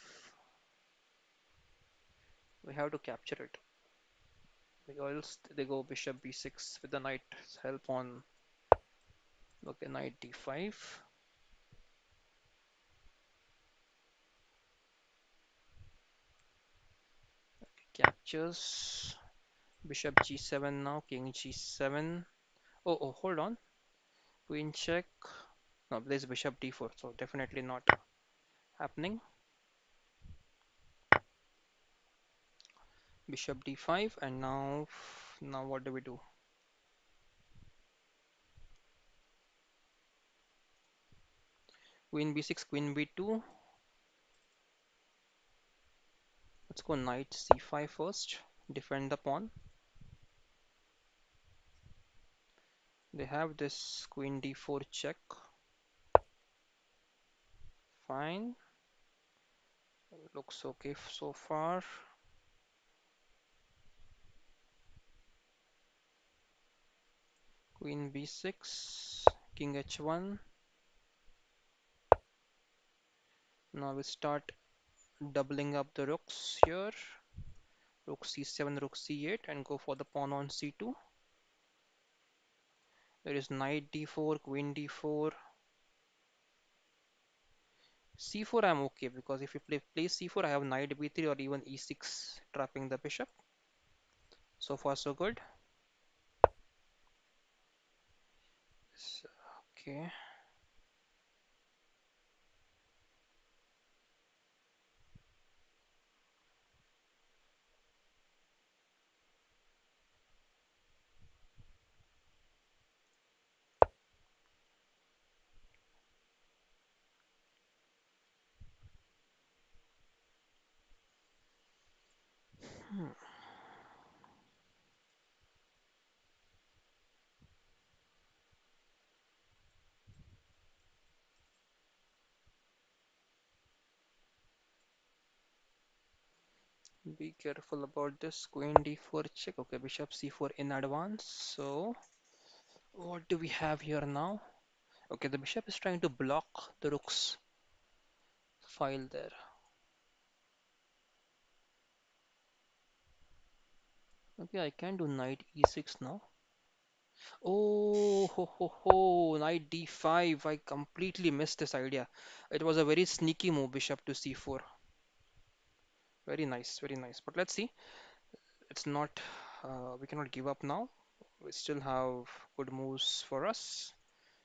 We have to capture it. Because else they go bishop b6 with the knight's help on. Okay, knight d5. Captures. Bishop g7 now, king g7. Oh, hold on. Queen check. No, there's bishop d4, so definitely not happening. Bishop d5, and now what do we do? Queen b6, queen b2. Let's go knight c5 first. Defend the pawn. They have this queen d4 check. Fine. Looks okay so far. Queen b6, king h1. Now we start doubling up the rooks here. Rook c7, rook c8, and go for the pawn on c2. There is knight d4, queen d4. c4 I'm okay because if you play c4, I have knight b3 or even e6 trapping the bishop. So far so good. So, okay. Hmm. Be careful about this. Queen d4 check. Okay, bishop c4 in advance. So what do we have here now? Okay, the bishop is trying to block the rook's file there. Okay, I can do knight e6 now. Oh, knight d5. I completely missed this idea. It was a very sneaky move, bishop to c4. Very nice, very nice. But let's see. It's not, we cannot give up now. We still have good moves for us.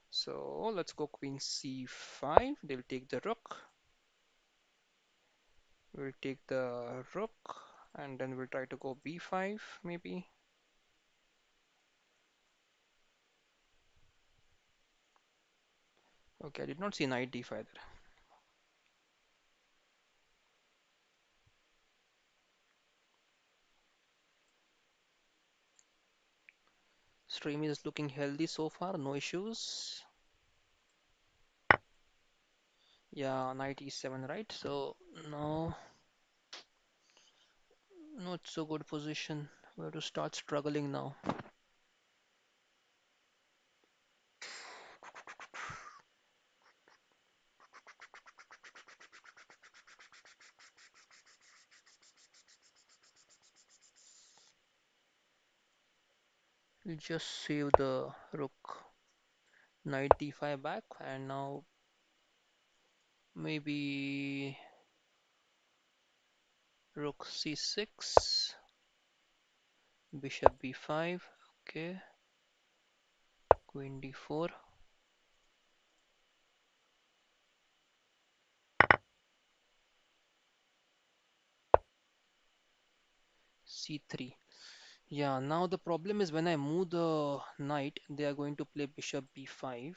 So let's go queen c5. They'll take the rook. We'll take the rook and then we'll try to go b5 maybe. Okay, I did not see knight d5 there. Stream is looking healthy so far, no issues. Yeah, knight e7, right? So no, not so good position. We have to start struggling now. We'll just save the rook, knight d5 back, and now maybe Rook c6, bishop b5. Okay, queen d4, c3. Yeah, now the problem is when I move the knight, they are going to play bishop b5,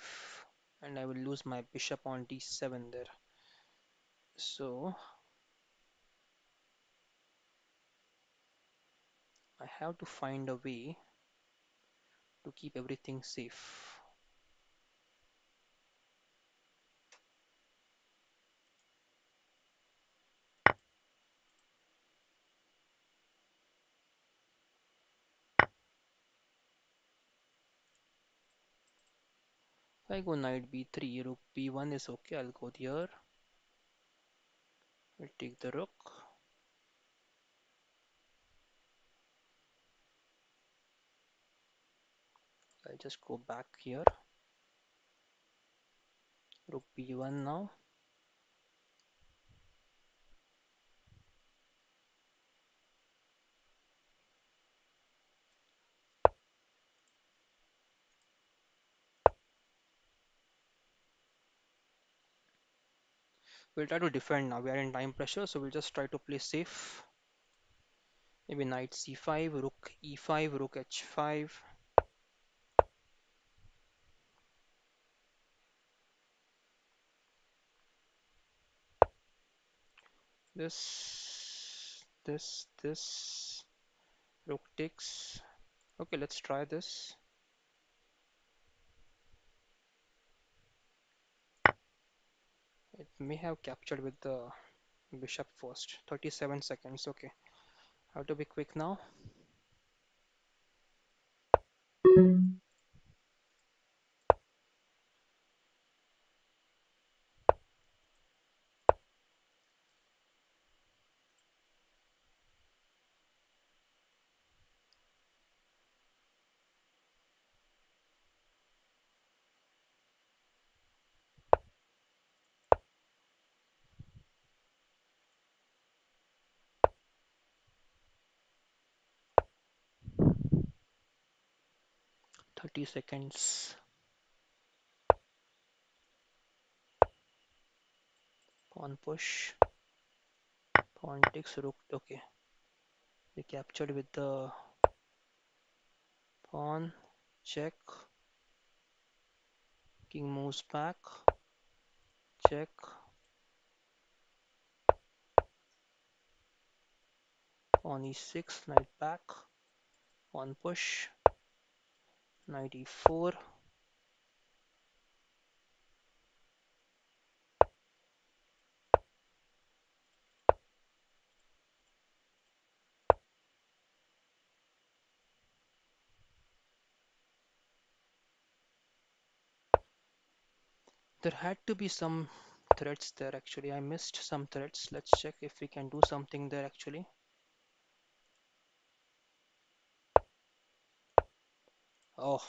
and I will lose my bishop on d7 there. So I have to find a way to keep everything safe. If I go knight b3, rook b1 is okay. I'll go here. I'll take the rook. I'll just go back here. Rook b1 now. We'll try to defend now. We are in time pressure, so we'll just try to play safe. Maybe knight c5, rook e5, rook h5. This. Rook takes. Okay, let's try this. It may have captured with the bishop first. 37 seconds. Okay, have to be quick now. 30 seconds. Pawn push. Pawn takes rook. Okay, they captured with the pawn. Check. King moves back. Check. Pawn e6. Knight back. Pawn push. Knight e4. There had to be some threats there actually. I missed some threats. Let's check if we can do something there actually. Oh,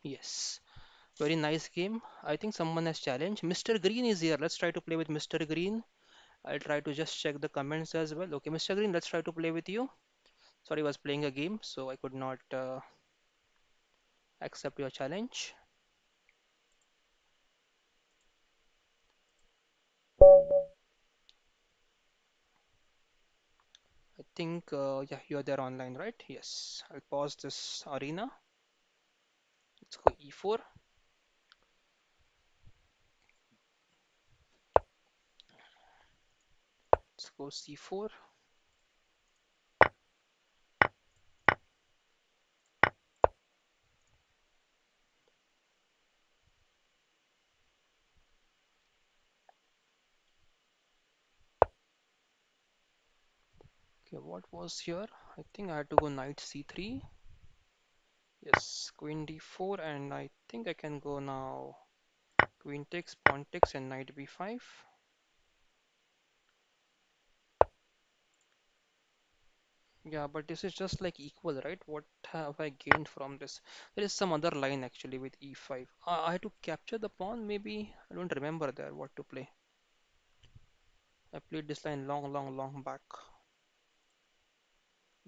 yes. Very nice game. I think someone has challenged. Mr. Green is here. Let's try to play with Mr. Green. I'll try to just check the comments as well. Okay, Mr. Green, let's try to play with you. Sorry, I was playing a game, so I could not accept your challenge. I think, yeah, you're there online, right? Yes. I'll pause this arena. Let's go e4. Let's go c4. Okay, what was here? I think I had to go knight c3. Yes, queen d4, and I think I can go now. Queen takes, pawn takes, and knight b5. Yeah, but this is just like equal, right? What have I gained from this? There is some other line actually with e5. I had to capture the pawn, maybe. I don't remember there what to play. I played this line long, long, long back.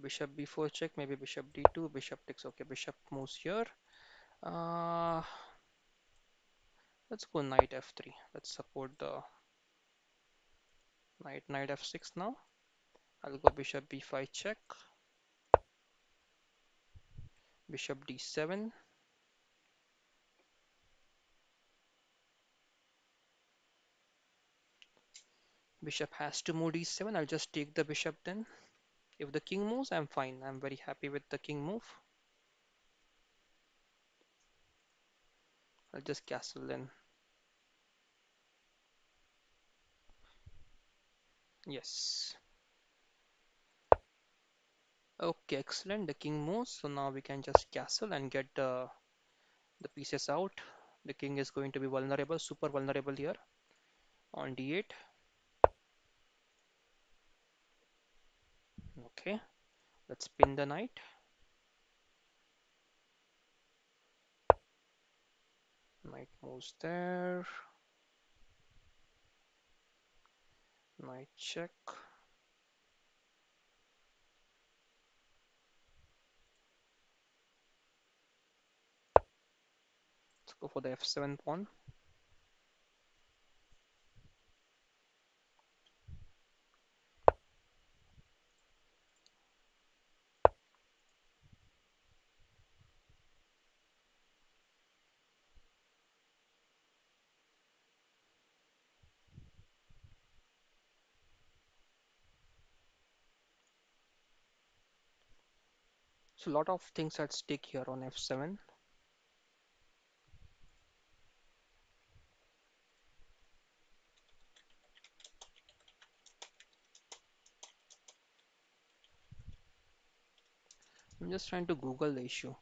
Bishop b4 check, maybe bishop d2, bishop takes. Okay, bishop moves here. Uh, let's go knight f3. Let's support the knight f6 now. I'll go bishop b5 check, bishop d7. Bishop has to move d7. I'll just take the bishop then. If the king moves, I'm fine. I'm very happy with the king move. I'll just castle in. Yes. Okay, excellent. The king moves. So now we can just castle and get the pieces out. The king is going to be vulnerable, super vulnerable here on d8. Okay, let's pin the knight. Knight moves there. Knight check. Let's go for the f7 pawn. So a lot of things at stake here on f7. I'm just trying to Google the issue.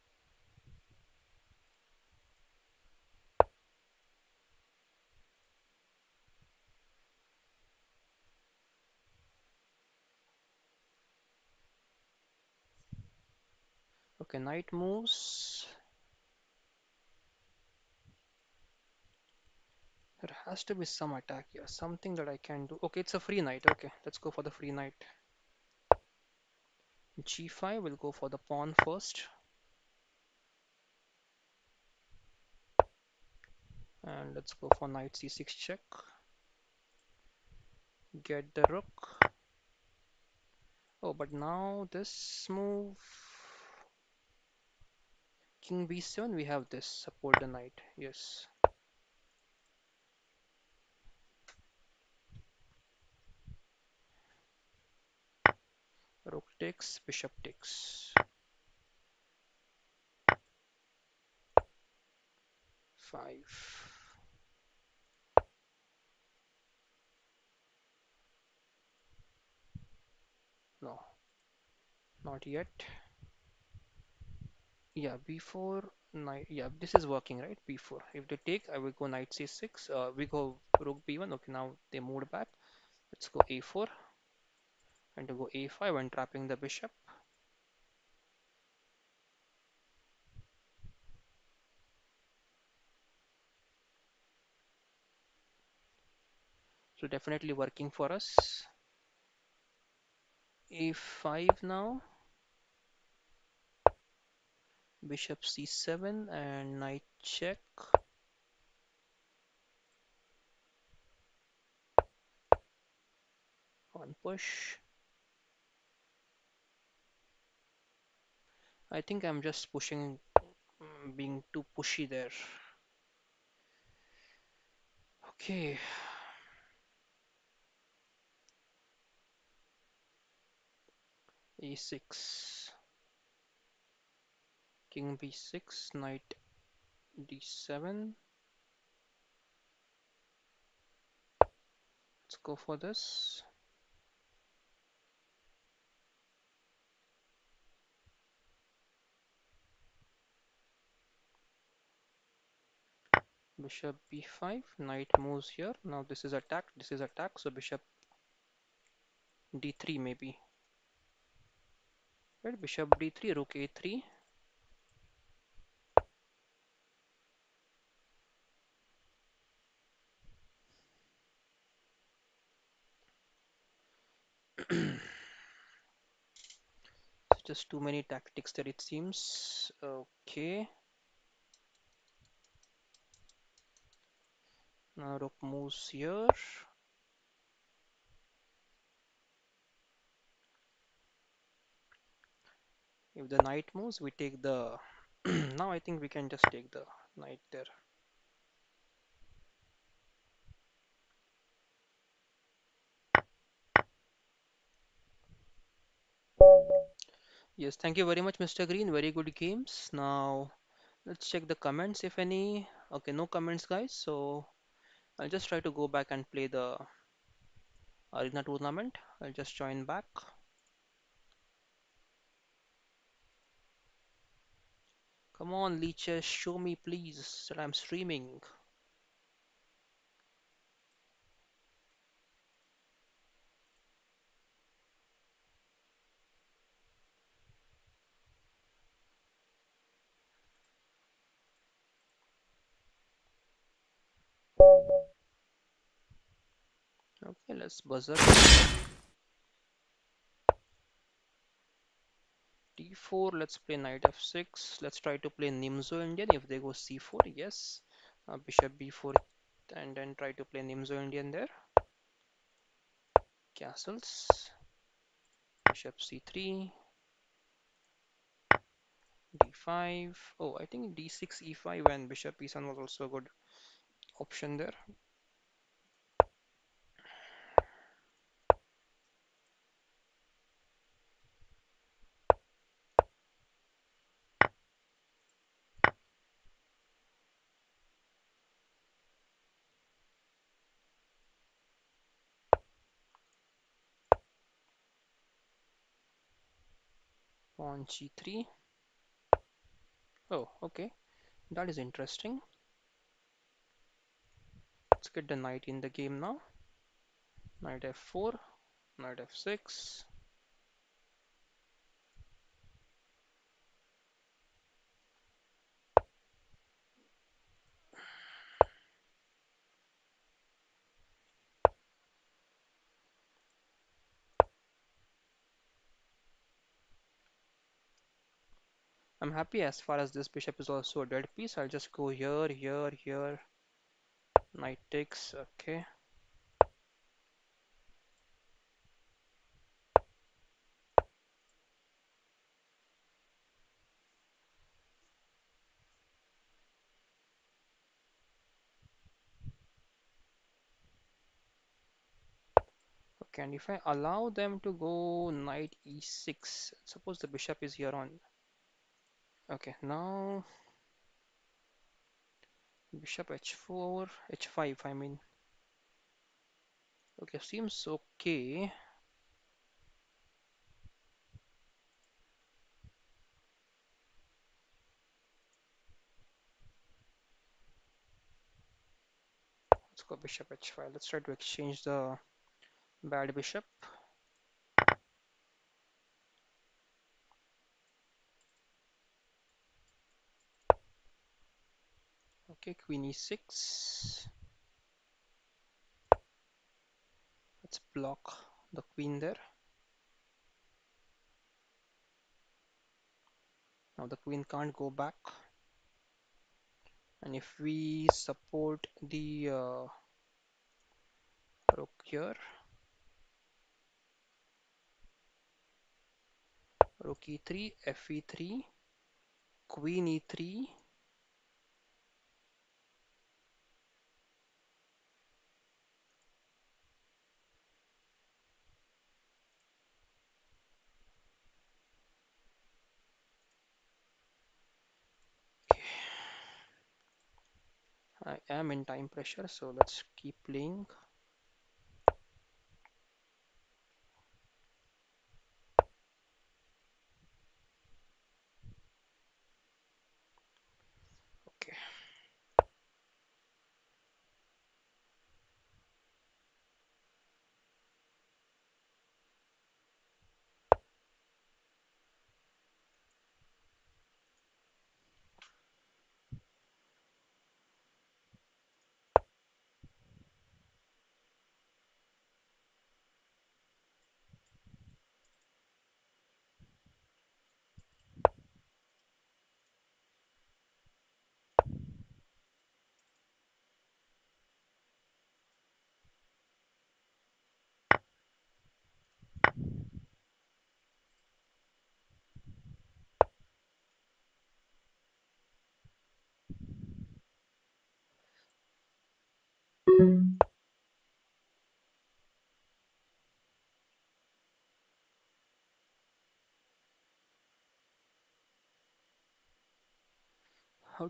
Okay, knight moves. There has to be some attack here, something that I can do. Okay, it's a free knight. Okay, let's go for the free knight. G5 will go for the pawn first. And let's go for knight c6 check. Get the rook. Oh, but now this move. King b7, we have this. Support the knight. Yes. Rook takes, bishop takes. 5. No, not yet. Yeah, b4, knight. Yeah, this is working, right? b4. If they take, I will go knight c6. We go rook b1. Okay, now they moved back. Let's go a4 and to go a5 and trapping the bishop. So definitely working for us. a5 now. Bishop c7 and knight check. On push. I think I'm just pushing, being too pushy there. Okay, a6, king b6, knight d7. Let's go for this. Bishop b5, knight moves here. Now this is attack, so bishop d3 maybe. Right, bishop d3, rook a3. Just too many tactics there it seems. Okay, now rook moves here. If the knight moves, we take the. Now I think we can just take the knight there. Yes, thank you very much, Mr. Green. Very good games. Now let's check the comments if any. Okay, no comments, guys. So I'll just try to go back and play the arena tournament. I'll just join back. Come on, leeches, show me please that I'm streaming. Okay, let's buzzer. D4, let's play knight f6. Let's try to play Nimzo Indian if they go c4. Yes. Bishop b4 and then try to play Nimzo Indian there. Castles. Bishop c3. d5. Oh, I think d6, e5 and bishop e7 was also a good option there. Pawn g3. Oh, okay. That is interesting. Let's get the knight in the game now. Knight f4, knight f6. I'm happy as far as this bishop is also a dead piece. I'll just go here, here, here. Knight takes. Okay. Okay, and if I allow them to go knight e6, suppose the bishop is here on. Okay, now bishop h4, h5, I mean. Okay, seems okay. Let's go bishop h5. Let's try to exchange the bad bishop. Okay, queen e6. Let's block the queen there. Now the queen can't go back. And if we support the rook here, rook e3, f e3, queen e3. I am in time pressure, so let's keep playing. Okay. How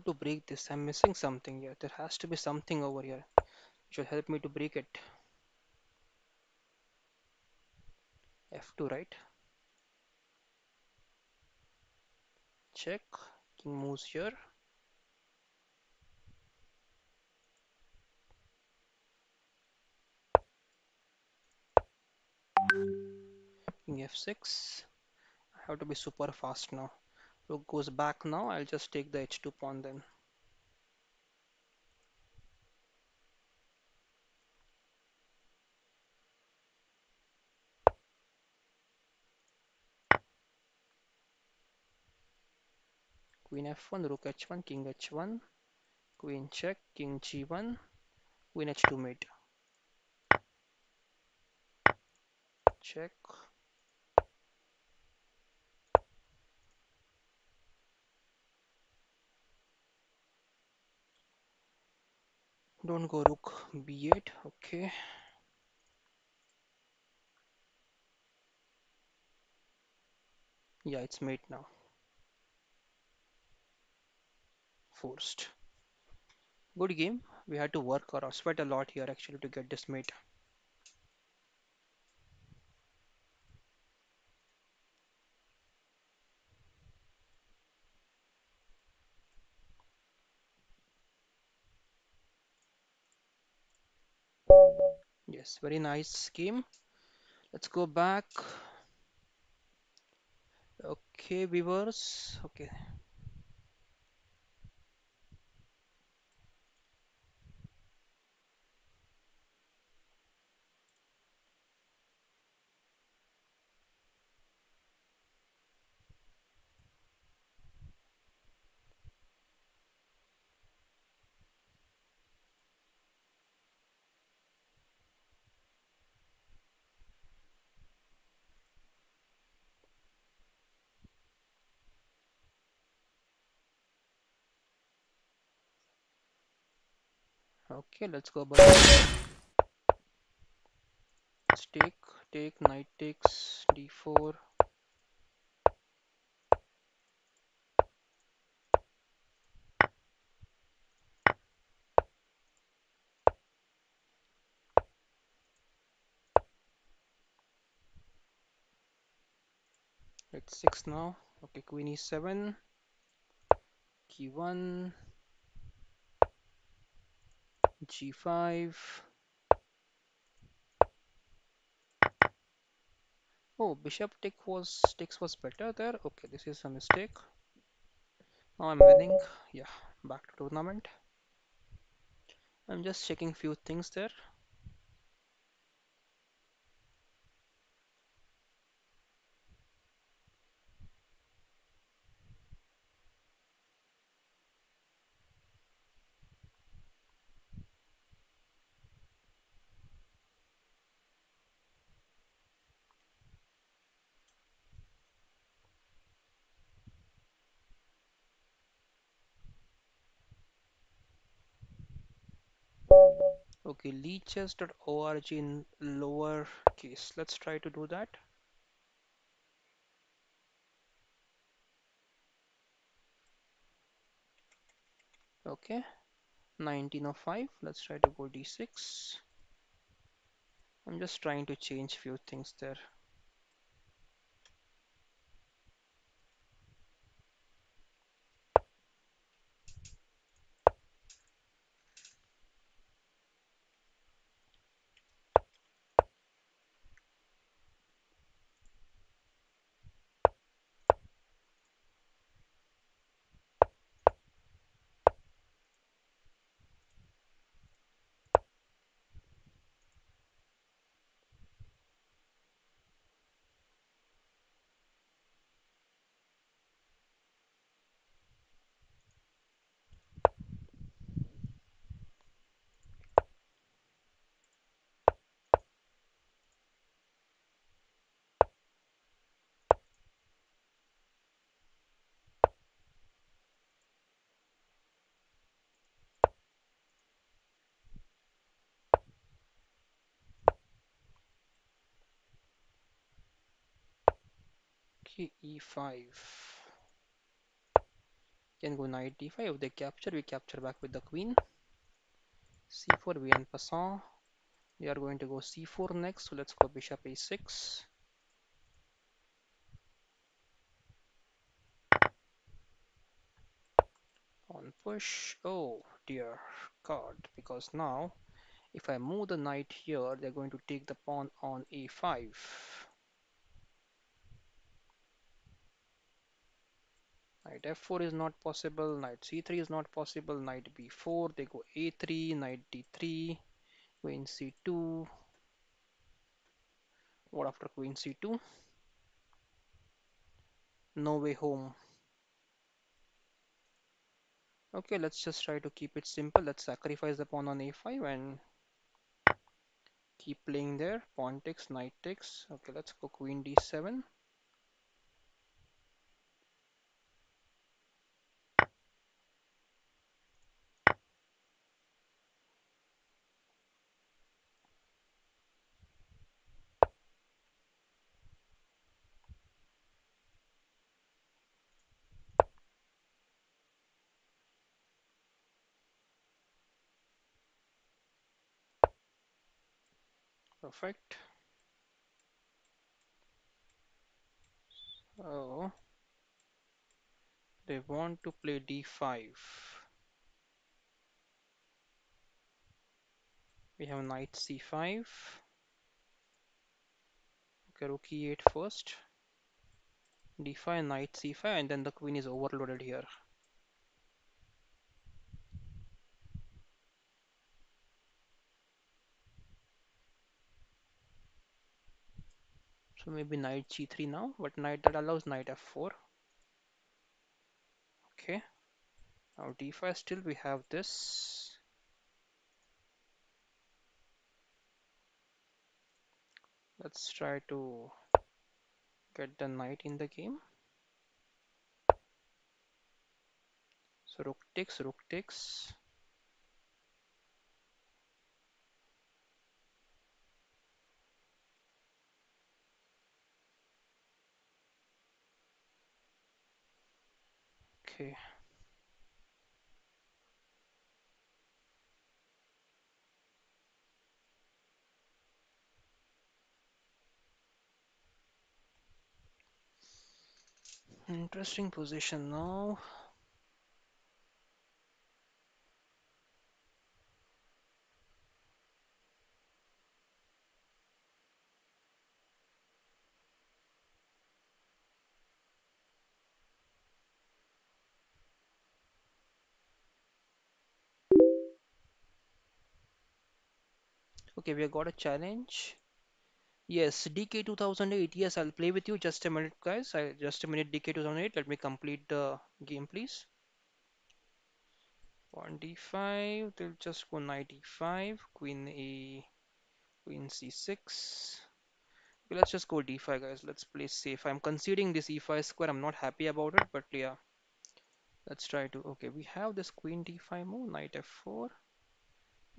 to break this? I'm missing something here. There has to be something over here. Should help me to break it. F2, right? Check. King moves here. King F6. I have to be super fast now. Rook goes back now. I'll just take the H2 pawn then. Queen F1, Rook H1, King H1, Queen check, King G1, Queen H2 mate. Check. Don't go Rook B8. Okay. Yeah, it's mate now. Forced. Good game. We had to work or sweat a lot here actually to get this mate. Yes, very nice game. Let's go back. Okay, viewers. Okay, okay, let's go back. Let's take, knight takes, d4. It's 6 now. Okay, queen e7, q1, g5. Oh, bishop takes was better there. Okay, this is a mistake. Now I'm winning. Yeah, back to tournament. I'm just checking few things there. Okay, leeches.org in lower case. Let's try to do that. Okay, 1905. Let's try to go d6. I'm just trying to change few things there. Okay, e5. Can go knight d5. If they capture, we capture back with the queen. c4, we en passant. They are going to go c4 next, so let's go bishop a6. On push. Oh dear God, because now if I move the knight here, they're going to take the pawn on a5. Knight f4 is not possible, knight c3 is not possible, knight b4, they go a3, knight d3, queen c2. What after queen c2? No way home. Okay, let's just try to keep it simple. Let's sacrifice the pawn on a5 and keep playing there. Pawn takes, knight takes. Okay, let's go queen d7. Perfect. Oh, they want to play d5. We have knight c5. Okay, rook e8 first. d5, knight c5, and then the queen is overloaded here. So maybe knight g3 now, but knight that allows knight f4. Okay, now d5 still we have this. Let's try to get the knight in the game. So rook takes, rook takes. Okay, interesting position now. Okay, we have got a challenge. Yes, DK 2008. Yes, I'll play with you. Just a minute, guys. Just a minute, DK 2008. Let me complete the game, please. Pawn d5. They'll just go knight e5, queen c6. Okay, let's just go d5, guys. Let's play safe. I'm conceding this e5 square. I'm not happy about it, but yeah, let's try to. Okay, we have this queen d5 move, knight f4.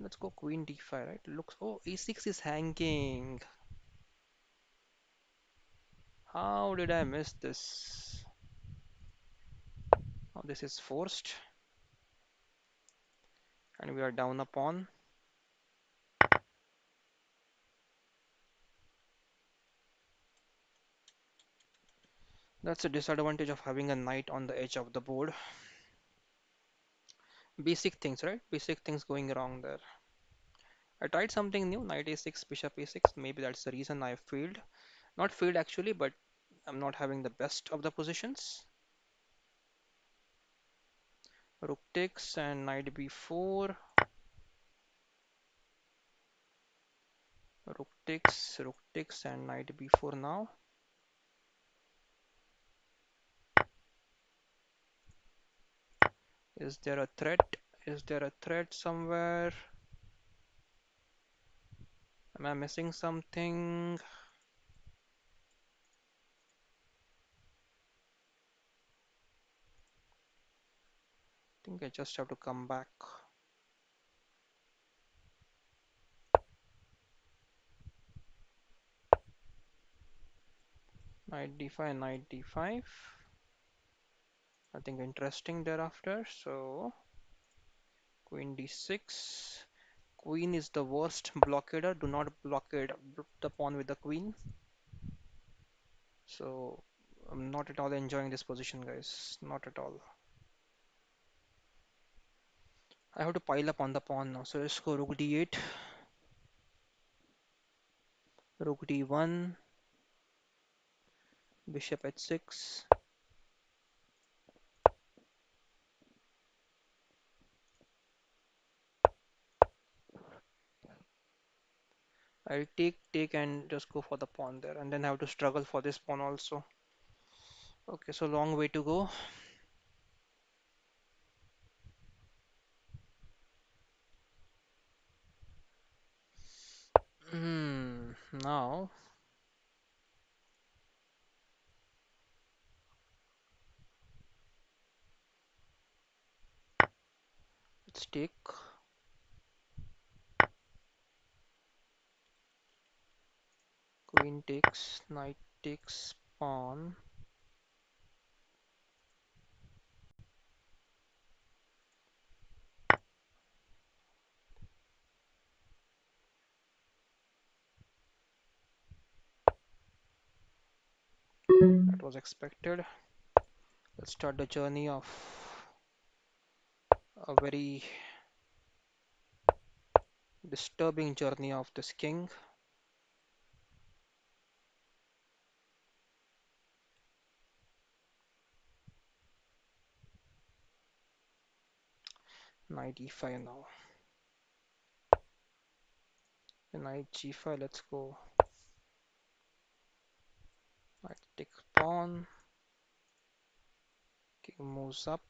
Let's go queen d5, right? Looks. Oh, e6 is hanging. How did I miss this? Oh, this is forced, and we are down a pawn. That's a disadvantage of having a knight on the edge of the board. Basic things, right? Basic things going wrong there. I tried something new, knight a6, bishop a6. Maybe that's the reason I failed. Not failed actually, but I'm not having the best of the positions. Rook takes and knight b4. Rook takes and knight b4 now. Is there a threat? Is there a threat somewhere? Am I missing something? I think I just have to come back. Knight d5, knight d5. Nothing interesting thereafter. So queen d6. Queen is the worst blockader. Do not blockade the pawn with the queen. So I'm not at all enjoying this position, guys. Not at all. I have to pile up on the pawn now. So let's go rook d8, rook d1, bishop h6. I'll take, and just go for the pawn there, and then have to struggle for this pawn also. Okay, so long way to go. Now let's take queen takes, knight takes, pawn. That was expected. Let's start the journey of a very disturbing journey of this king. Knight e5 now. Knight g5, let's go. Knight takes pawn. King moves up.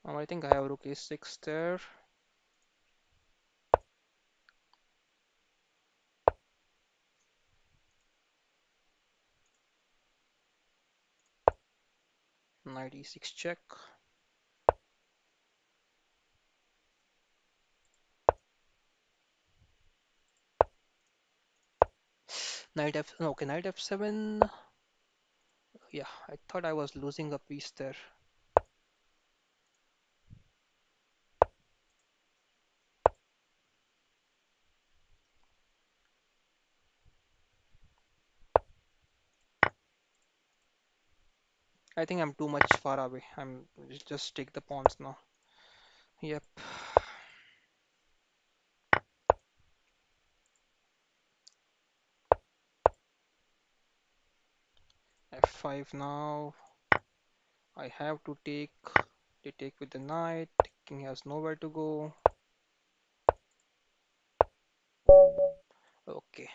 I think I have rook a6 there. Knight e6 check. Knight f, no, okay, knight f7. Yeah, I thought I was losing a piece there. I think I'm too much far away. I'm just take the pawns now. Yep. f5 now. I have to take. They take with the knight. King has nowhere to go. Okay.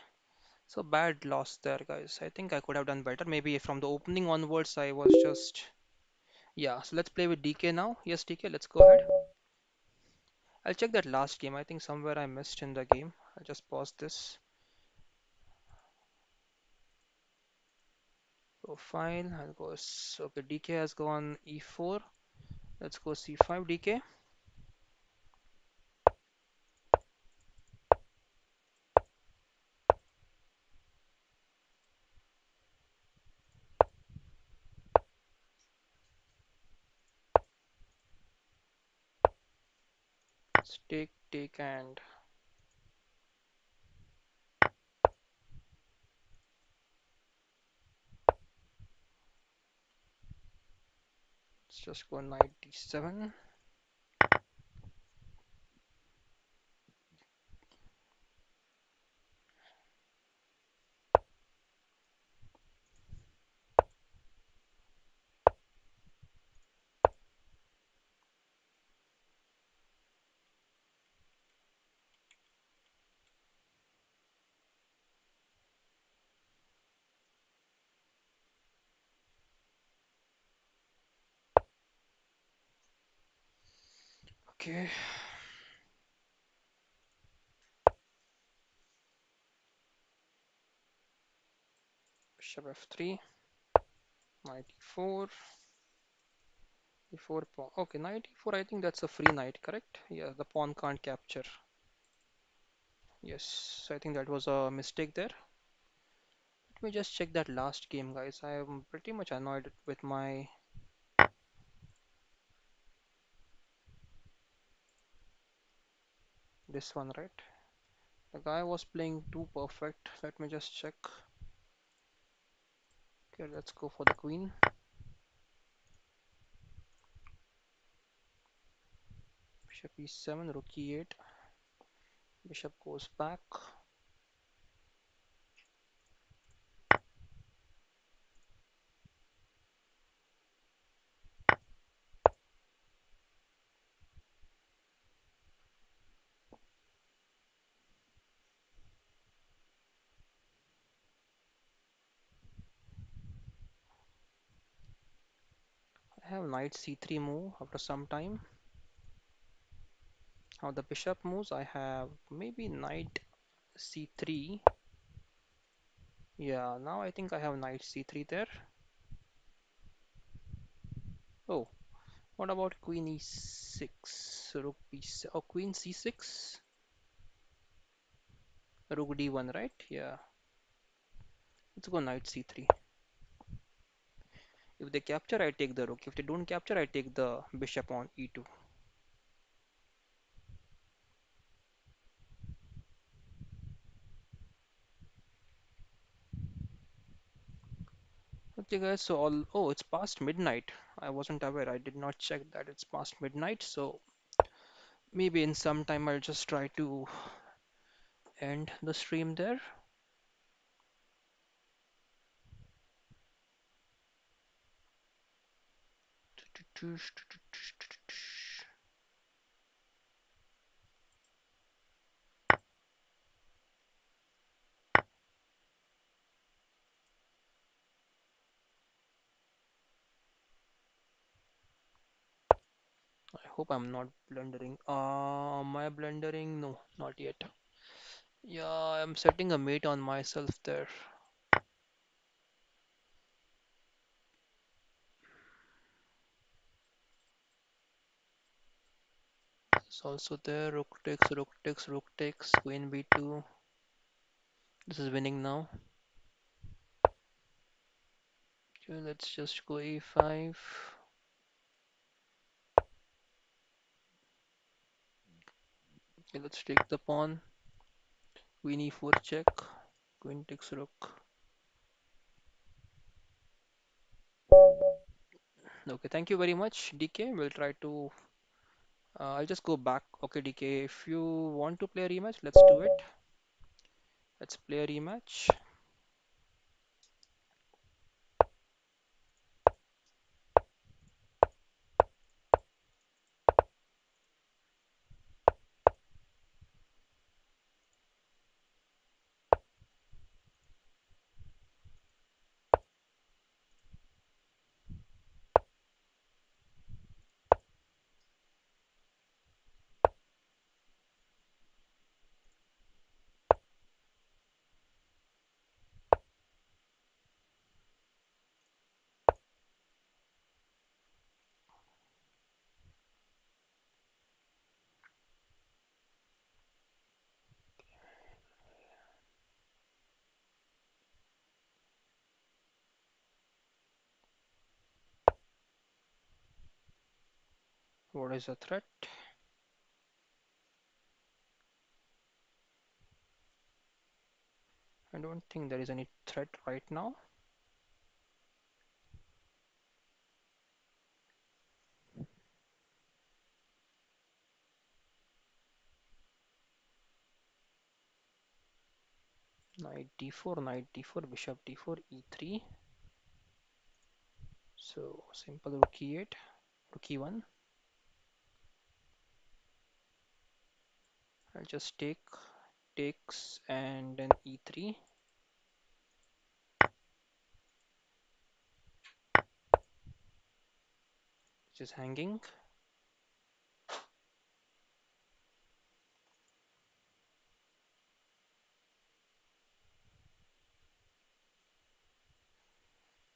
So bad loss there, guys. I think I could have done better. Maybe from the opening onwards, I was just. Yeah, so let's play with DK now. Yes, DK, let's go ahead. I'll check that last game. I think somewhere I missed in the game. I'll just pause this. Profile. I'll go. Okay, DK has gone e4. Let's go c5, DK. Let's take, and let's just go knight d7. Okay, bishop f3, knight e4, e4 pawn. Okay, knight e4. I think that's a free knight, correct? Yeah, the pawn can't capture. Yes, I think that was a mistake there. Let me just check that last game, guys. I am pretty much annoyed with my this one, right? The guy was playing too perfect. Let me just check. Okay, let's go for the queen. Bishop e7, rook e8. Bishop goes back. I have knight c3 move after some time. Now the bishop moves. I have maybe knight c3. Yeah, now I think I have knight c3 there. Oh, what about queen e6? Rook b7. Oh, queen c6. Rook d1, right? Yeah. Let's go knight c3. If they capture, I take the rook. If they don't capture, I take the bishop on e2. Okay, guys. So all. Oh, it's past midnight. I wasn't aware. I did not check that it's past midnight. So maybe in some time I'll just try to end the stream there. I hope I'm not blundering. Am I blundering? No, not yet. Yeah, I'm setting a mate on myself there. It's also there. Rook takes, rook takes, rook takes. Queen b2. This is winning now. Okay, let's just go e5. Okay, let's take the pawn. Queen e4 check. Queen takes rook. Okay, thank you very much, DK. We'll try to. I'll just go back. Okay, DK, if you want to play a rematch, let's do it. Let's play a rematch. What is the threat? I don't think there is any threat right now. Knight d4, bishop d4, e3. So simple rook e8, rook e1. I'll just take, takes, and then e3, which is hanging.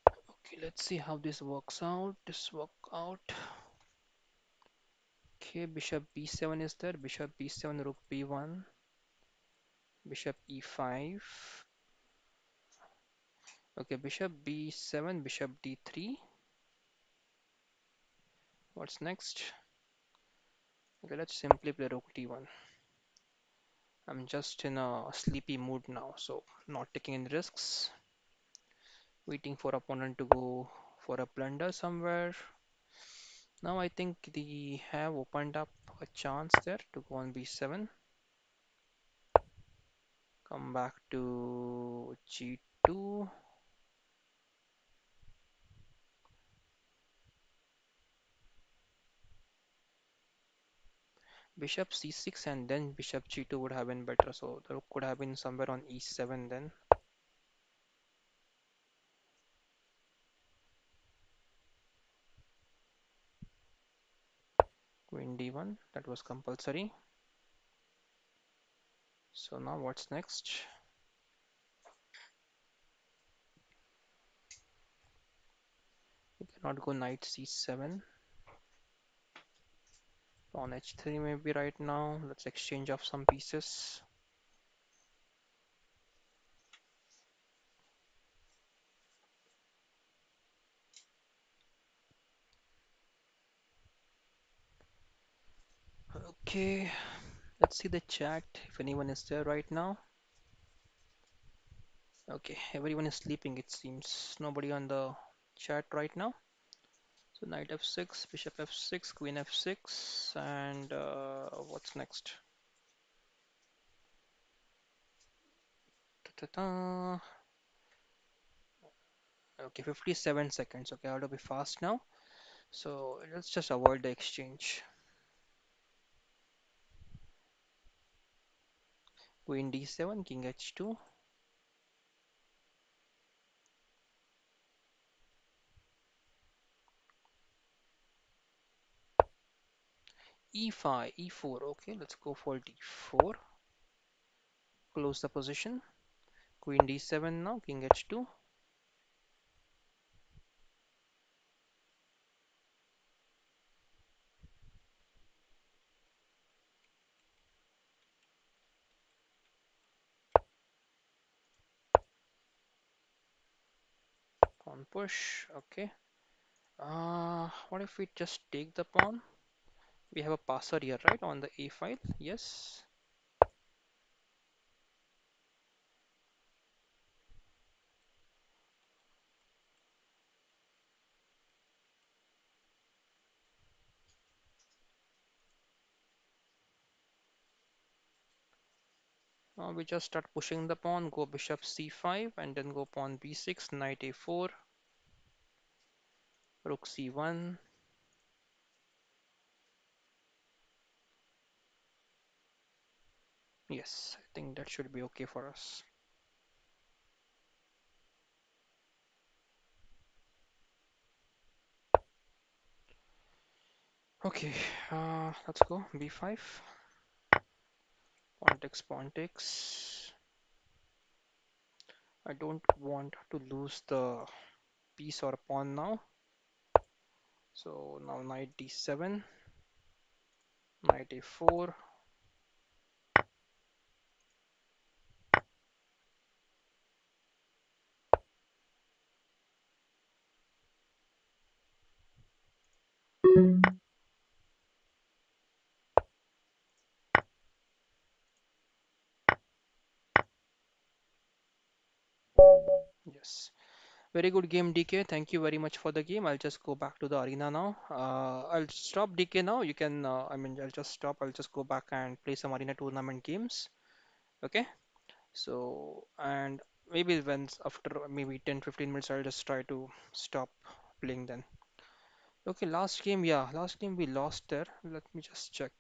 Okay, let's see how this works out. This work out. Okay, bishop b7 is there. Bishop b7, rook b1. Bishop e5. Okay, bishop b7, bishop d3. What's next? Okay, let's simply play rook d1. I'm just in a sleepy mood now, so not taking any risks. Waiting for opponent to go for a blunder somewhere. Now I think they have opened up a chance there to go on b7. Come back to g2. Bishop c6 and then bishop g2 would have been better. So the rook could have been somewhere on e7 then. Queen d1, that was compulsory. So now what's next? We cannot go knight c7. Pawn h3 maybe right now. Let's exchange off some pieces. Okay, let's see the chat if anyone is there right now. Okay, everyone is sleeping it seems. Nobody on the chat right now. So knight f6, bishop f6, queen f6, and what's next? Ta-ta-ta. Okay, 57 seconds. Okay, I have to be fast now. So let's just avoid the exchange. Queen d7, king h2, e5, e4. Okay, let's go for d4. Close the position. Queen d7 now, king h2. Pawn push. Okay. What if we just take the pawn? We have a passer here, right, on the a file? Yes. We just start pushing the pawn, go bishop c5, and then go pawn b6, knight a4, rook c1. Yes, I think that should be okay for us. Okay, let's go b5. Pawn takes, pawn takes. I don't want to lose the piece or pawn now. So now knight d7, knight a4. Yes. Very good game, DK. Thank you very much for the game. I'll just go back to the arena now. I'll stop DK now. You can, I'll just stop. I'll just go back and play some arena tournament games. Okay. So, and maybe when after maybe 10-15 minutes, I'll just try to stop playing then. Okay, last game, yeah, last game we lost there. Let me just check.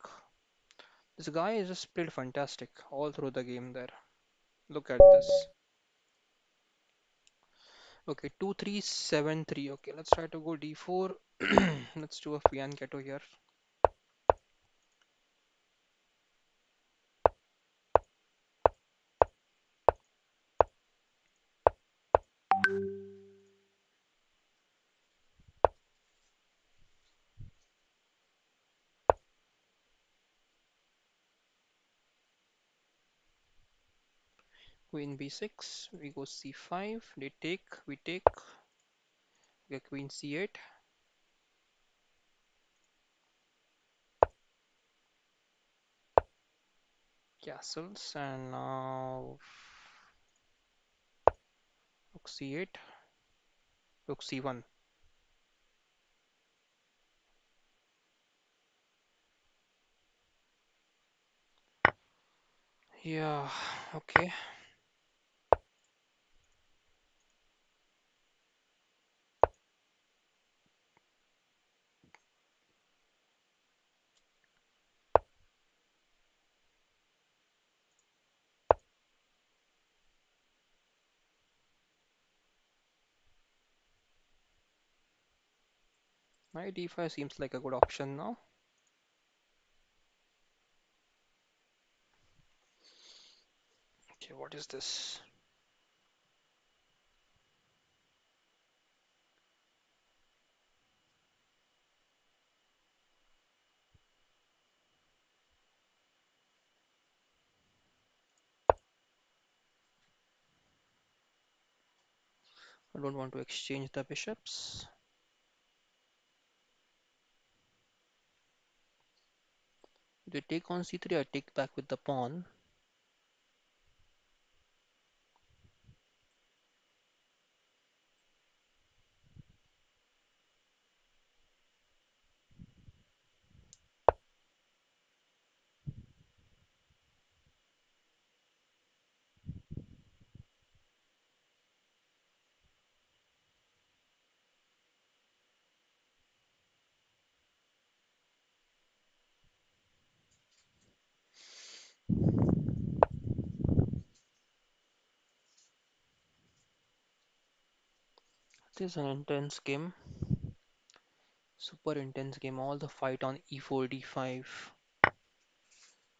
This guy just played fantastic all through the game there. Look at this. Okay, 2-3-7-3. Okay, let's try to go d4. Let's do a fianchetto here. Queen b6, we go c5, they take, we take, we get queen c8, castles, and now rook c8, rook c1. Yeah, okay. Knight d5 seems like a good option now. Okay, what is this? I don't want to exchange the bishops. They take on c3, I take back with the pawn. This is an intense game. Super intense game. All the fight on e4, d5.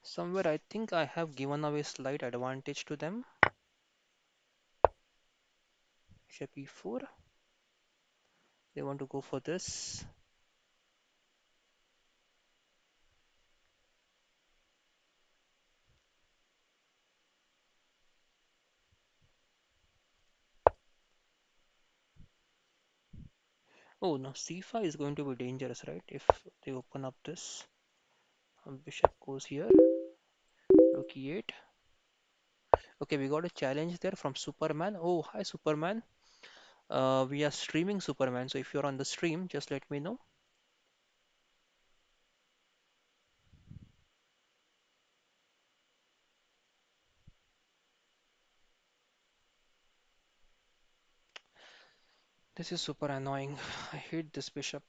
Somewhere I think I have given away slight advantage to them. Bishop e4. They want to go for this. Oh no, c5 is going to be dangerous, right? If they open up this. Bishop goes here. Rook e8. Okay, we got a challenge there from Superman. Oh, hi Superman. We are streaming Superman, so if you're on the stream, just let me know. This is super annoying. I hate this bishop.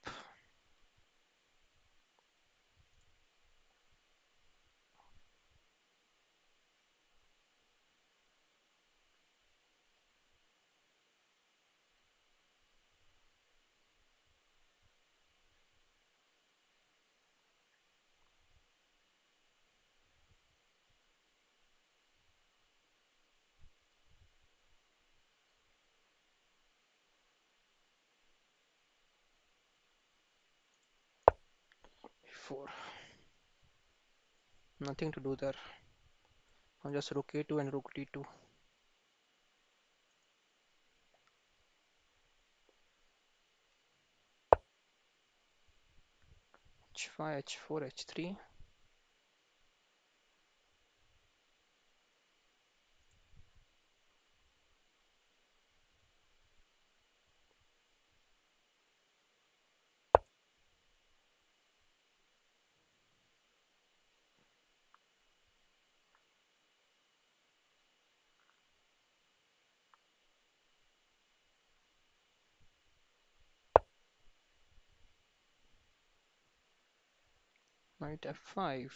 e4. Nothing to do there. I'm just rook a2 and rook d2. h5, h4, h3. Knight f5.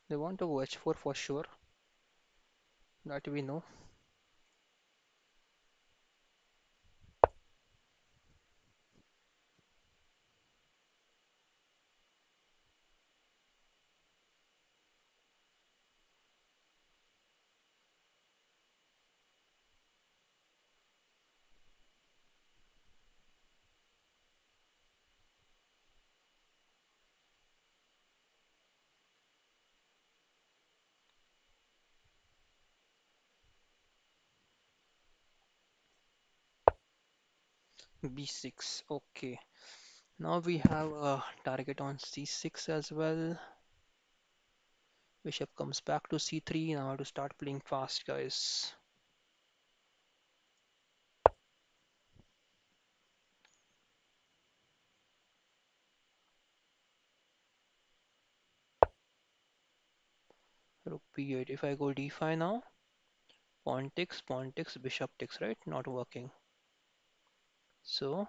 They want to go h4 for sure. That we know. B6. Okay. Now we have a target on C6 as well. Bishop comes back to C3. Now I have to start playing fast, guys. Rook B8. If I go D5 now, pawn takes, bishop takes, right? Not working. So,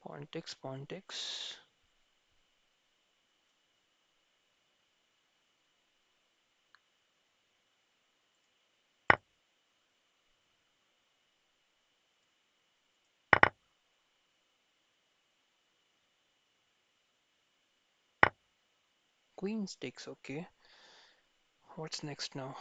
pawn takes, pawn takes. Queen takes, okay. What's next now?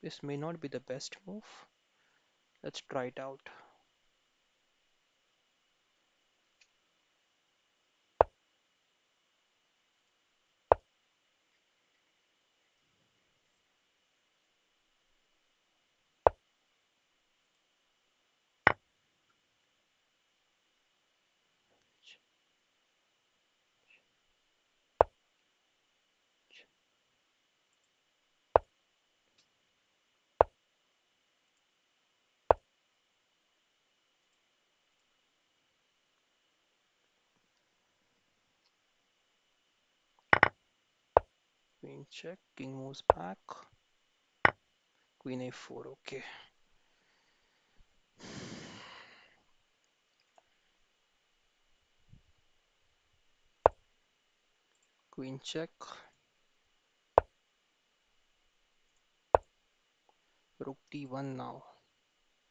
This may not be the best move. Let's try it out. Queen check, king moves back. Queen a4, okay. Queen check, rook d1 now.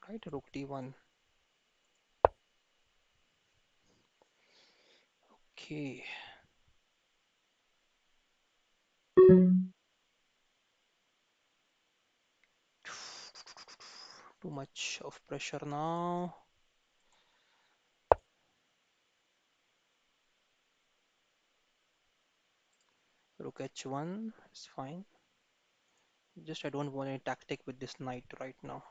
Right, rook d1. Okay. Too much of pressure now. Rook h1 is fine. Just I don't want any tactic with this knight right now.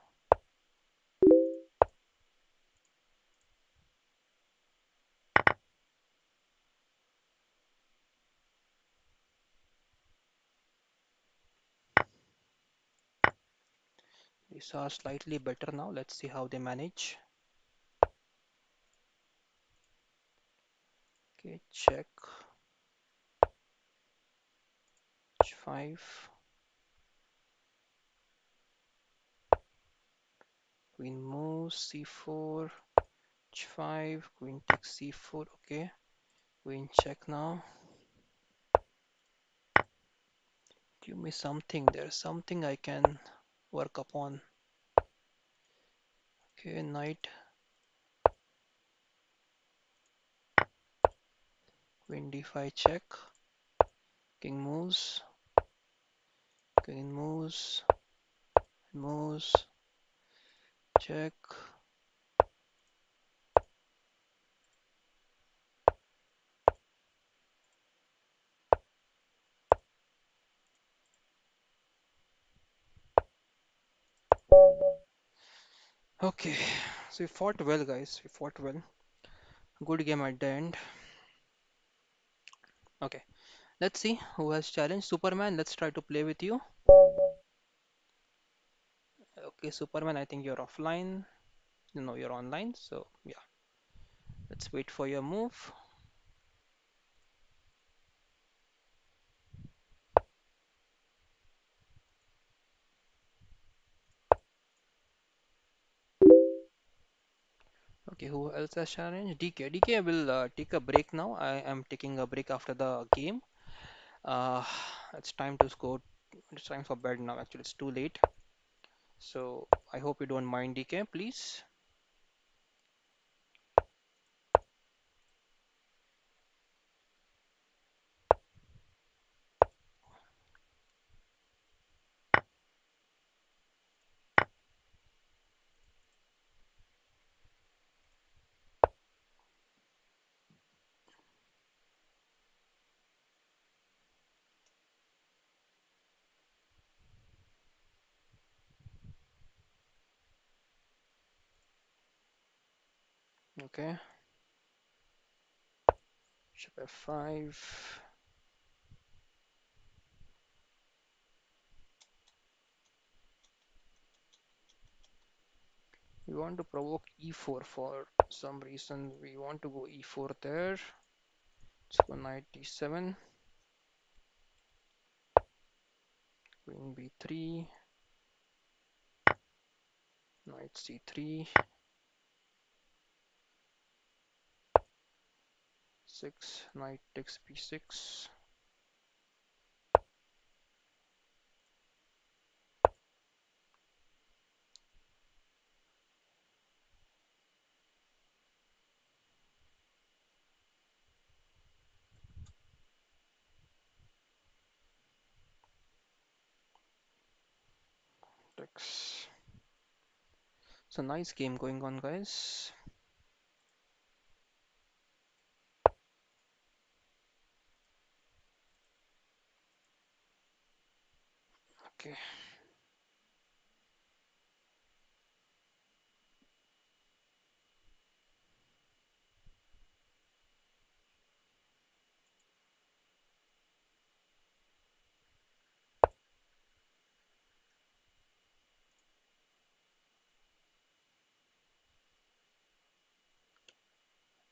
These are slightly better now. Let's see how they manage. Okay, check. H5. Queen moves, c4. H5. Queen takes c4. Okay. Queen check now. Give me something. There's something I can work upon. Okay, knight. Queen d5 check. King moves. Queen moves. Moves. Check. Okay. So we fought well, guys. We fought well. Good game at the end. Okay. Let's see who has challenged. Superman, let's try to play with you. Okay, Superman, I think you're offline. No, you're online. So, yeah, let's wait for your move. Okay, who else has challenged? DK. DK will take a break now. I am taking a break after the game. Uh, it's time to go. It's time for bed now. Actually, it's too late. So I hope you don't mind, DK, please. Okay. Bishop F5. We want to provoke E4 for some reason. We want to go E4 there. Let's go knight D7. Queen B3. Knight C3. 6. Knight takes B6. Takes. It's a nice game going on, guys. Okay.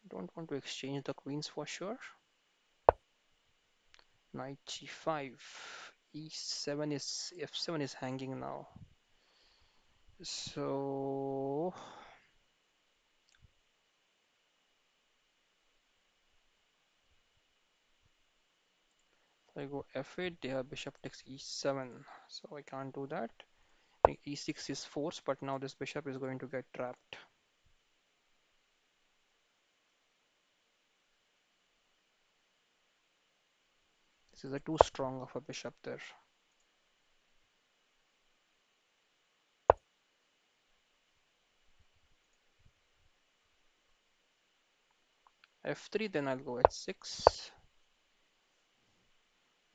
Don't want to exchange the queens for sure. Knight G5. E7 is F7 is hanging now. So if I go F8, their bishop takes E7. So I can't do that. I think E6 is forced, but now this bishop is going to get trapped. This is a too strong of a bishop there. F3, then I'll go H6.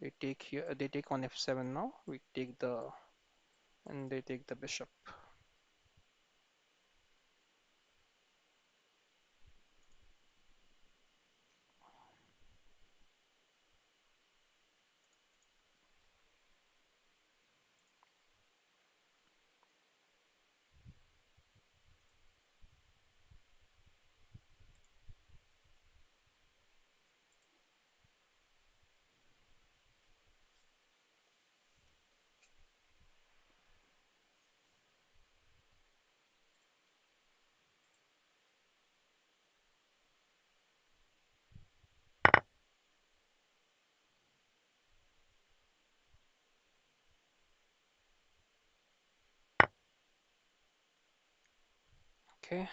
They take here. They take on F7 now. We take the and they take the bishop. Okay,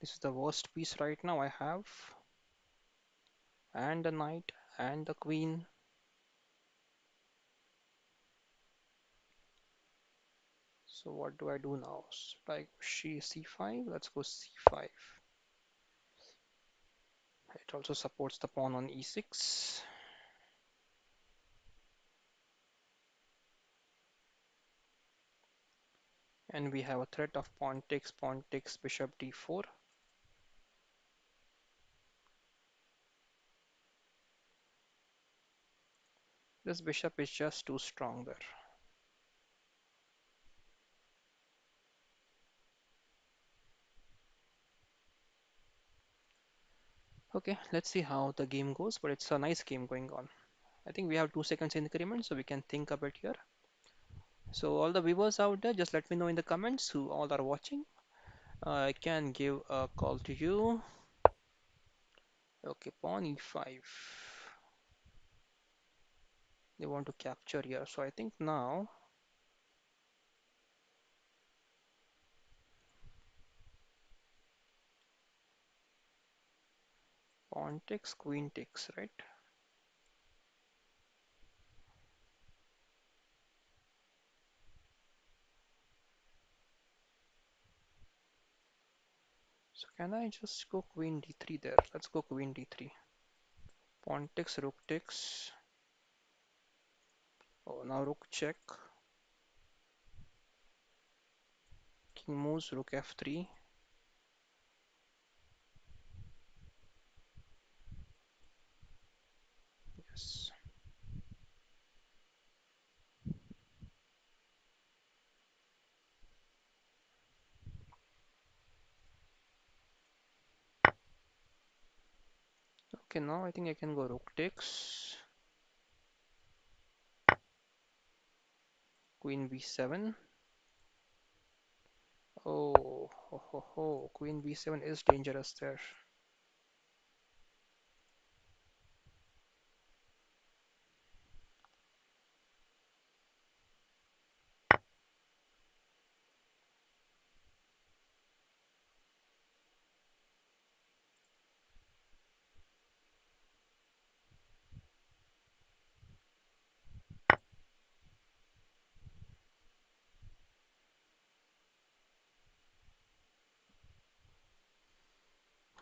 this is the worst piece right now I have, and the knight and the queen. So what do I do now? Like she c5. Let's go c5. It also supports the pawn on e6. And we have a threat of pawn takes bishop d4. This bishop is just too strong there. Okay, let's see how the game goes, but it's a nice game going on. I think we have 2 seconds increment, so we can think a bit here. So all the viewers out there, just let me know in the comments who all are watching. I can give a call to you. Okay, pawn e5. They want to capture here. So I think now pawn takes, queen takes, right? So can I just go queen d3 there? Let's go queen d3. Pawn takes, rook takes. Oh, now rook check. King moves, rook f3. Yes. Okay, now I think I can go rook takes. Queen b7. Oh, ho, ho, ho. Queen b7 is dangerous there.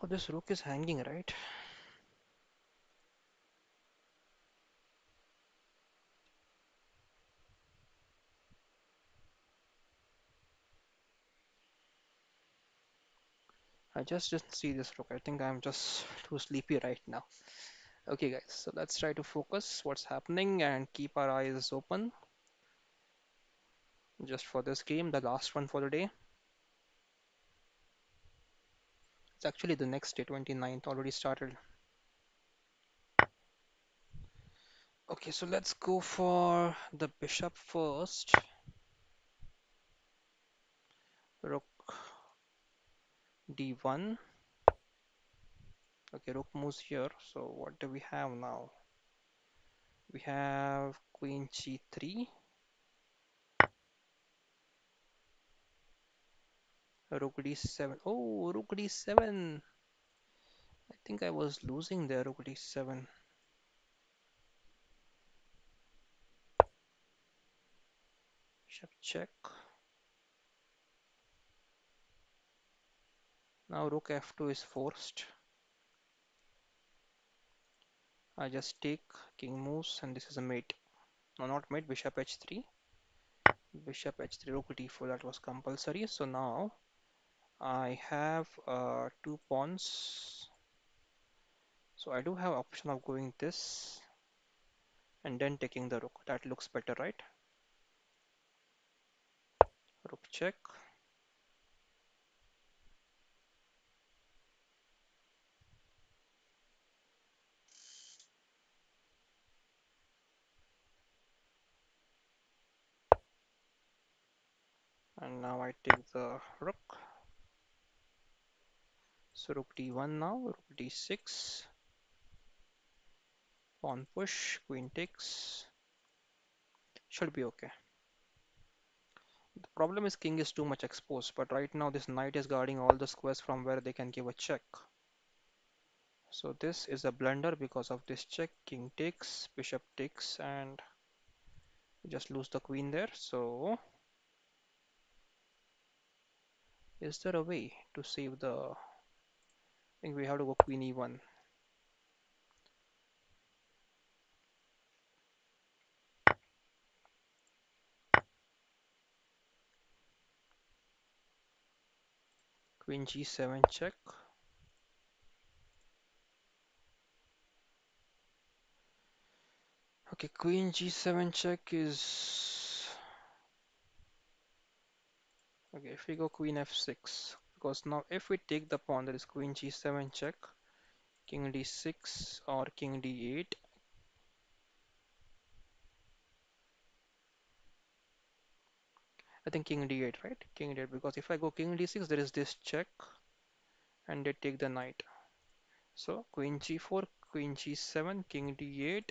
Oh, this rook is hanging, right? I just didn't see this rook. I think I'm just too sleepy right now. Okay, guys, so let's try to focus what's happening and keep our eyes open just for this game, the last one for the day. It's actually the next day, 29th, already started. Okay, so let's go for the bishop first. Rook d1. Okay, rook moves here. So what do we have now? We have queen g3, rook d7. Oh, rook d7. I think I was losing there, rook d7. Bishop check. Now rook f2 is forced. I just take, king moves, and this is a mate. No, not mate, bishop h3. Bishop h3, rook d4, that was compulsory. So now I have two pawns. So I do have option of going this and then taking the rook. That looks better, right? Rook check. And now I take the rook. So rook d1 now, rook d6. Pawn push, queen takes. Should be okay. The problem is king is too much exposed, but right now this knight is guarding all the squares from where they can give a check. So this is a blunder because of this check. King takes, bishop takes, and we just lose the queen there. So is there a way to save the... I think we have to go queen e1. Queen g7 check. Okay, queen g7 check is... Okay, if we go queen f6, because now if we take the pawn, there is queen g7 check, king d6 or king d8. I think king d8, right? King d8, because if I go king d6, there is this check, and they take the knight. So queen g4, queen g7, king d8,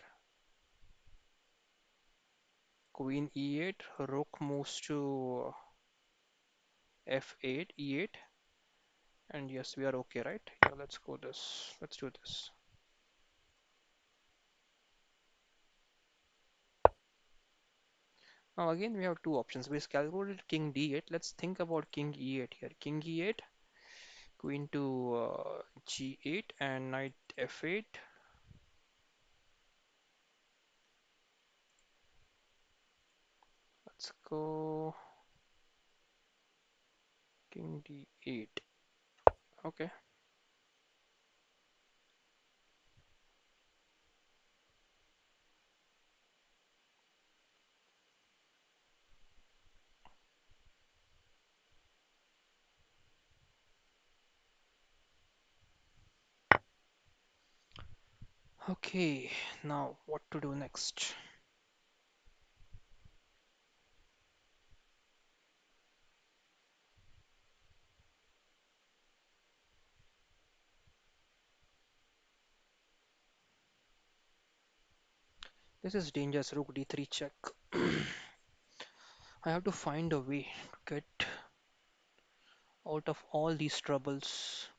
queen e8, rook moves to f8, e8, and yes, we are okay, right? Yeah, let's go this. Let's do this. Now again, we have two options. We calculated king d8. Let's think about king e8 here. King e8, queen to g8, and knight f8. Let's go king d8. Okay. Okay, now what to do next? This is dangerous. Rook d3 check. I have to find a way to get out of all these troubles.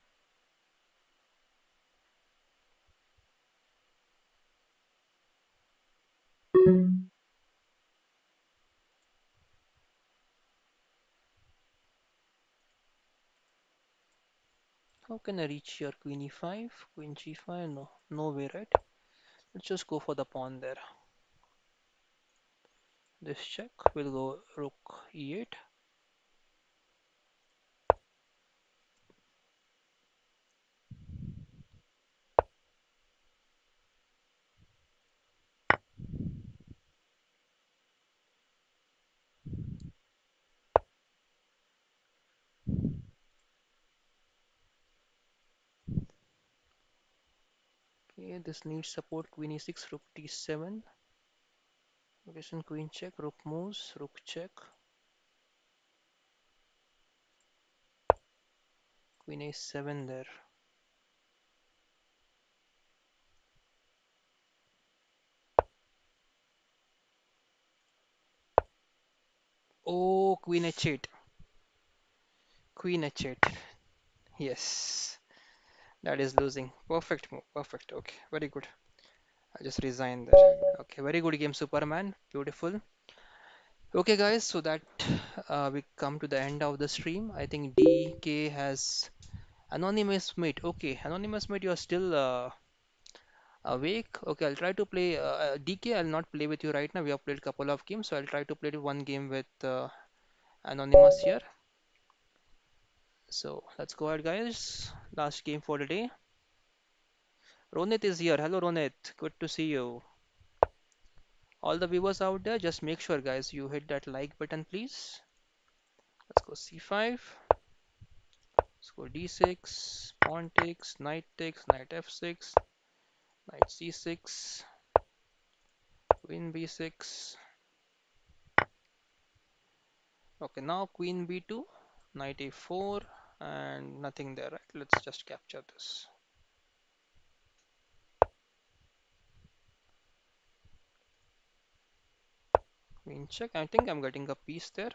How can I reach here? Queen e5, queen g5? No, no way, right? Let's just go for the pawn there. This check will go rook e8. Okay, this needs support. Queen e6, rook d7. Location queen check, rook moves, rook check, queen a7 there. Oh, queen h8. Queen h8. Yes, that is losing. Perfect move. Perfect. Okay, very good. I just resigned there. Okay, very good game, Superman. Beautiful. Okay, guys, so that we come to the end of the stream. I think DK has anonymous mate. Okay, anonymous mate, you are still awake. Okay, I'll try to play DK. I'll not play with you right now. We have played a couple of games, so I'll try to play one game with anonymous here. So let's go ahead, guys. Last game for the day. Ronit is here. Hello, Ronit. Good to see you. All the viewers out there, just make sure, guys, you hit that like button, please. Let's go c5. Let's go d6. Pawn takes, knight f6, knight c6, queen b6. Okay, now queen b2, knight a4, and nothing there, right? Let's just capture this. Queen check. I think I'm getting a piece there.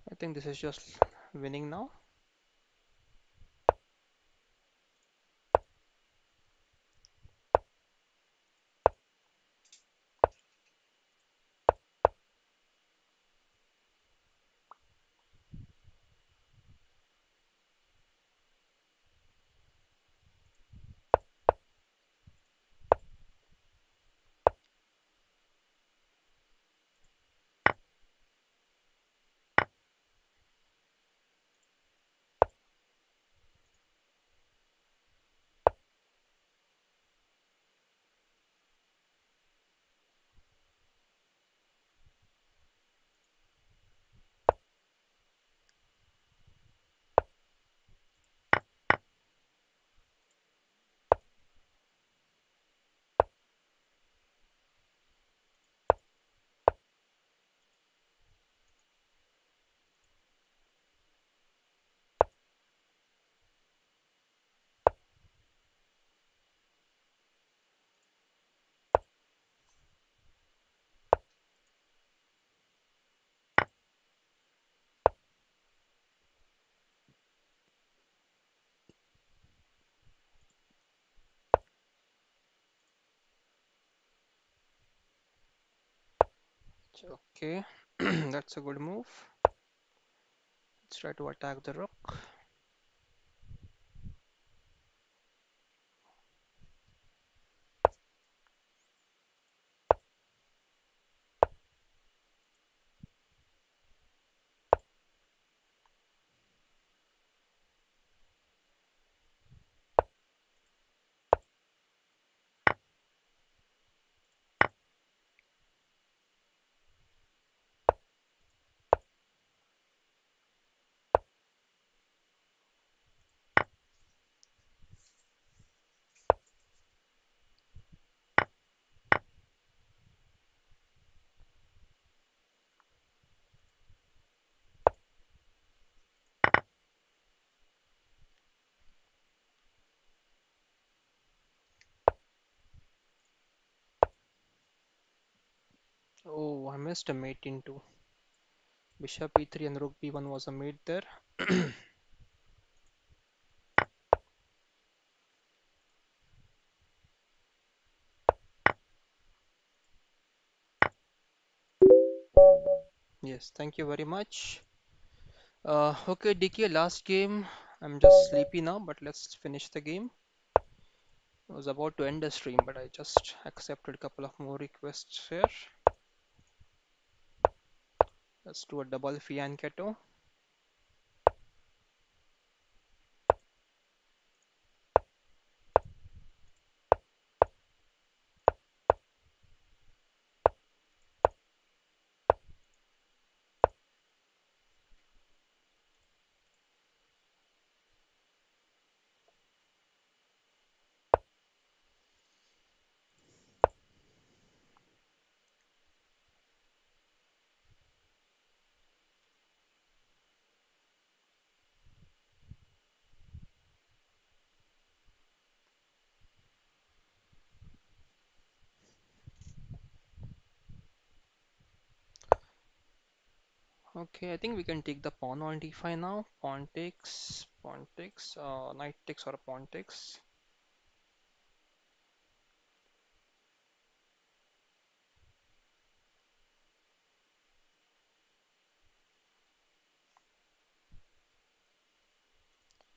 I think this is just winning now. Okay, that's a good move. Let's try to attack the rook. Oh, I missed a mate into bishop e3 and rook b1 was a mate there. Yes, thank you very much. Okay, DK, last game. I'm just sleepy now, but let's finish the game. I was about to end the stream, but I just accepted a couple of more requests here. Let's do a double fianchetto. Okay, I think we can take the pawn on d5 now. Pawn takes, knight takes or pawn takes.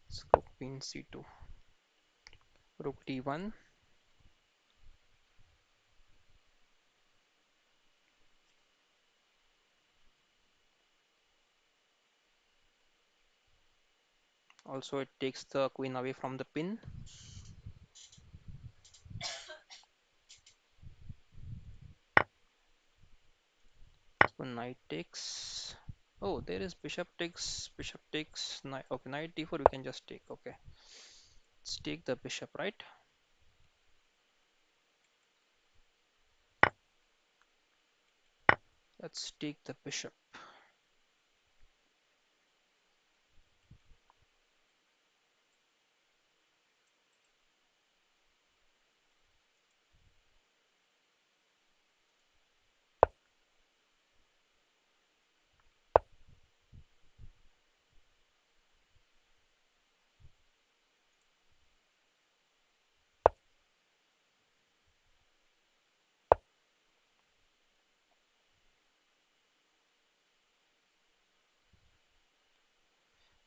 Let's go queen c2, rook d1, also it takes the queen away from the pin. So knight takes. Oh, there is bishop takes, knight. Okay, knight d4 we can just take. Okay, let's take the bishop, right? Let's take the bishop.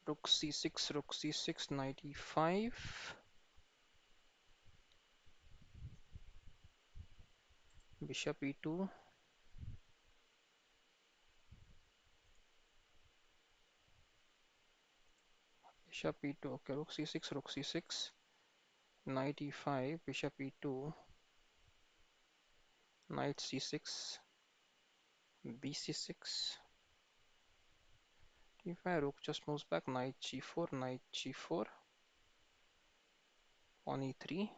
Rook c6, rook c6, knight e5, bishop e2, bishop e2. Okay, rook c6, rook c6, knight e5, bishop e2, knight c6, bc6, d5, rook just moves back, knight g4, knight g4, pawn e3.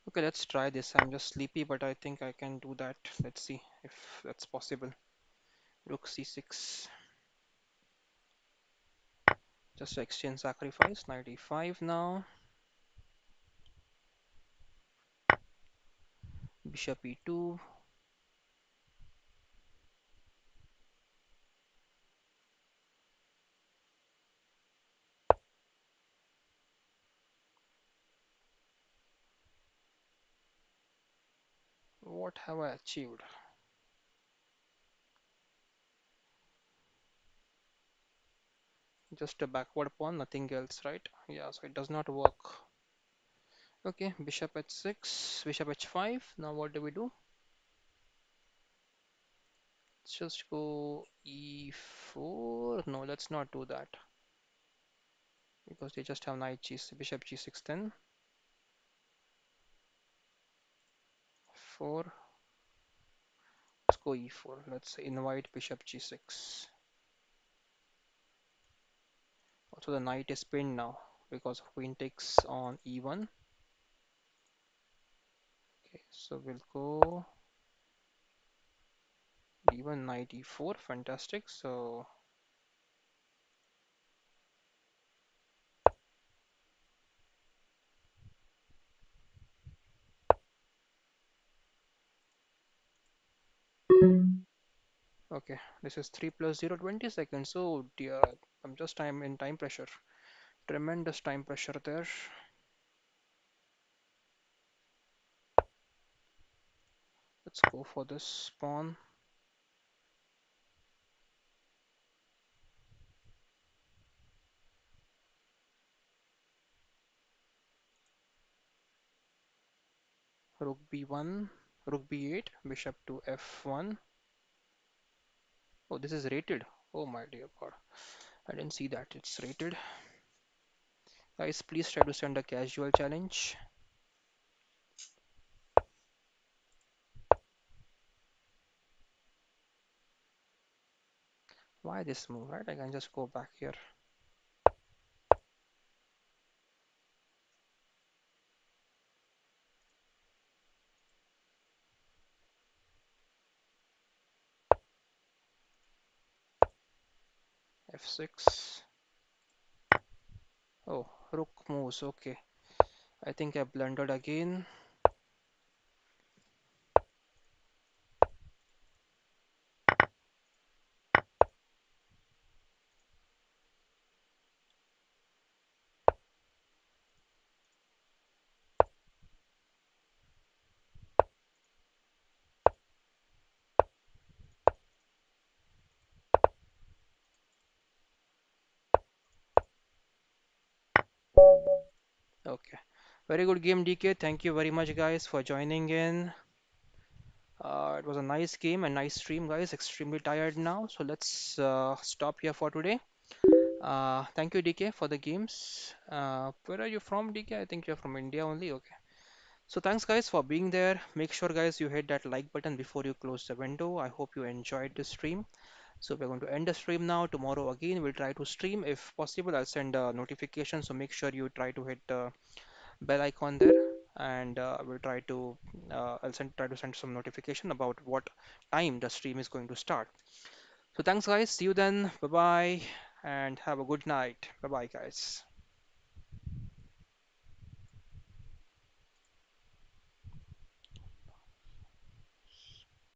Okay, let's try this. I'm just sleepy, but I think I can do that. Let's see if that's possible. Rook c6, just to exchange sacrifice, knight e5 now, bishop e2, What have I achieved? Just a backward pawn, nothing else, right? Yeah, so it does not work. Okay, bishop h6, bishop h5. Now what do we do? Let's just go e4. No, let's not do that because they just have knight g bishop g6 then. 4. Let's go e4. Let's invite bishop g6. Also the knight is pinned now because of queen takes on e1. Okay, so we'll go e1 knight e4. Fantastic. So okay, this is 3 plus 0, 20 seconds. Oh dear, I'm in time pressure. Tremendous time pressure there. Let's go for this pawn. Rook b1, rook b8, bishop to f1. Oh, this is rated. Oh my dear God. I didn't see that. It's rated. Guys, please try to send a casual challenge. Why this move, right? I can just go back here. f6. Oh, rook moves. Okay. I think I blundered again. Okay. Very good game, DK. Thank you very much, guys, for joining in. It was a nice game and nice stream, guys. Extremely tired now. So let's stop here for today. Thank you, DK, for the games. Where are you from, DK? I think you're from India only. Okay. So thanks, guys, for being there. Make sure, guys, you hit that like button before you close the window. I hope you enjoyed the stream. So we're going to end the stream now. Tomorrow again, we'll try to stream. If possible, I'll send a notification. So make sure you try to hit the bell icon there, and we'll try to send some notification about what time the stream is going to start. So thanks, guys. See you then. Bye bye, and have a good night. Bye bye, guys.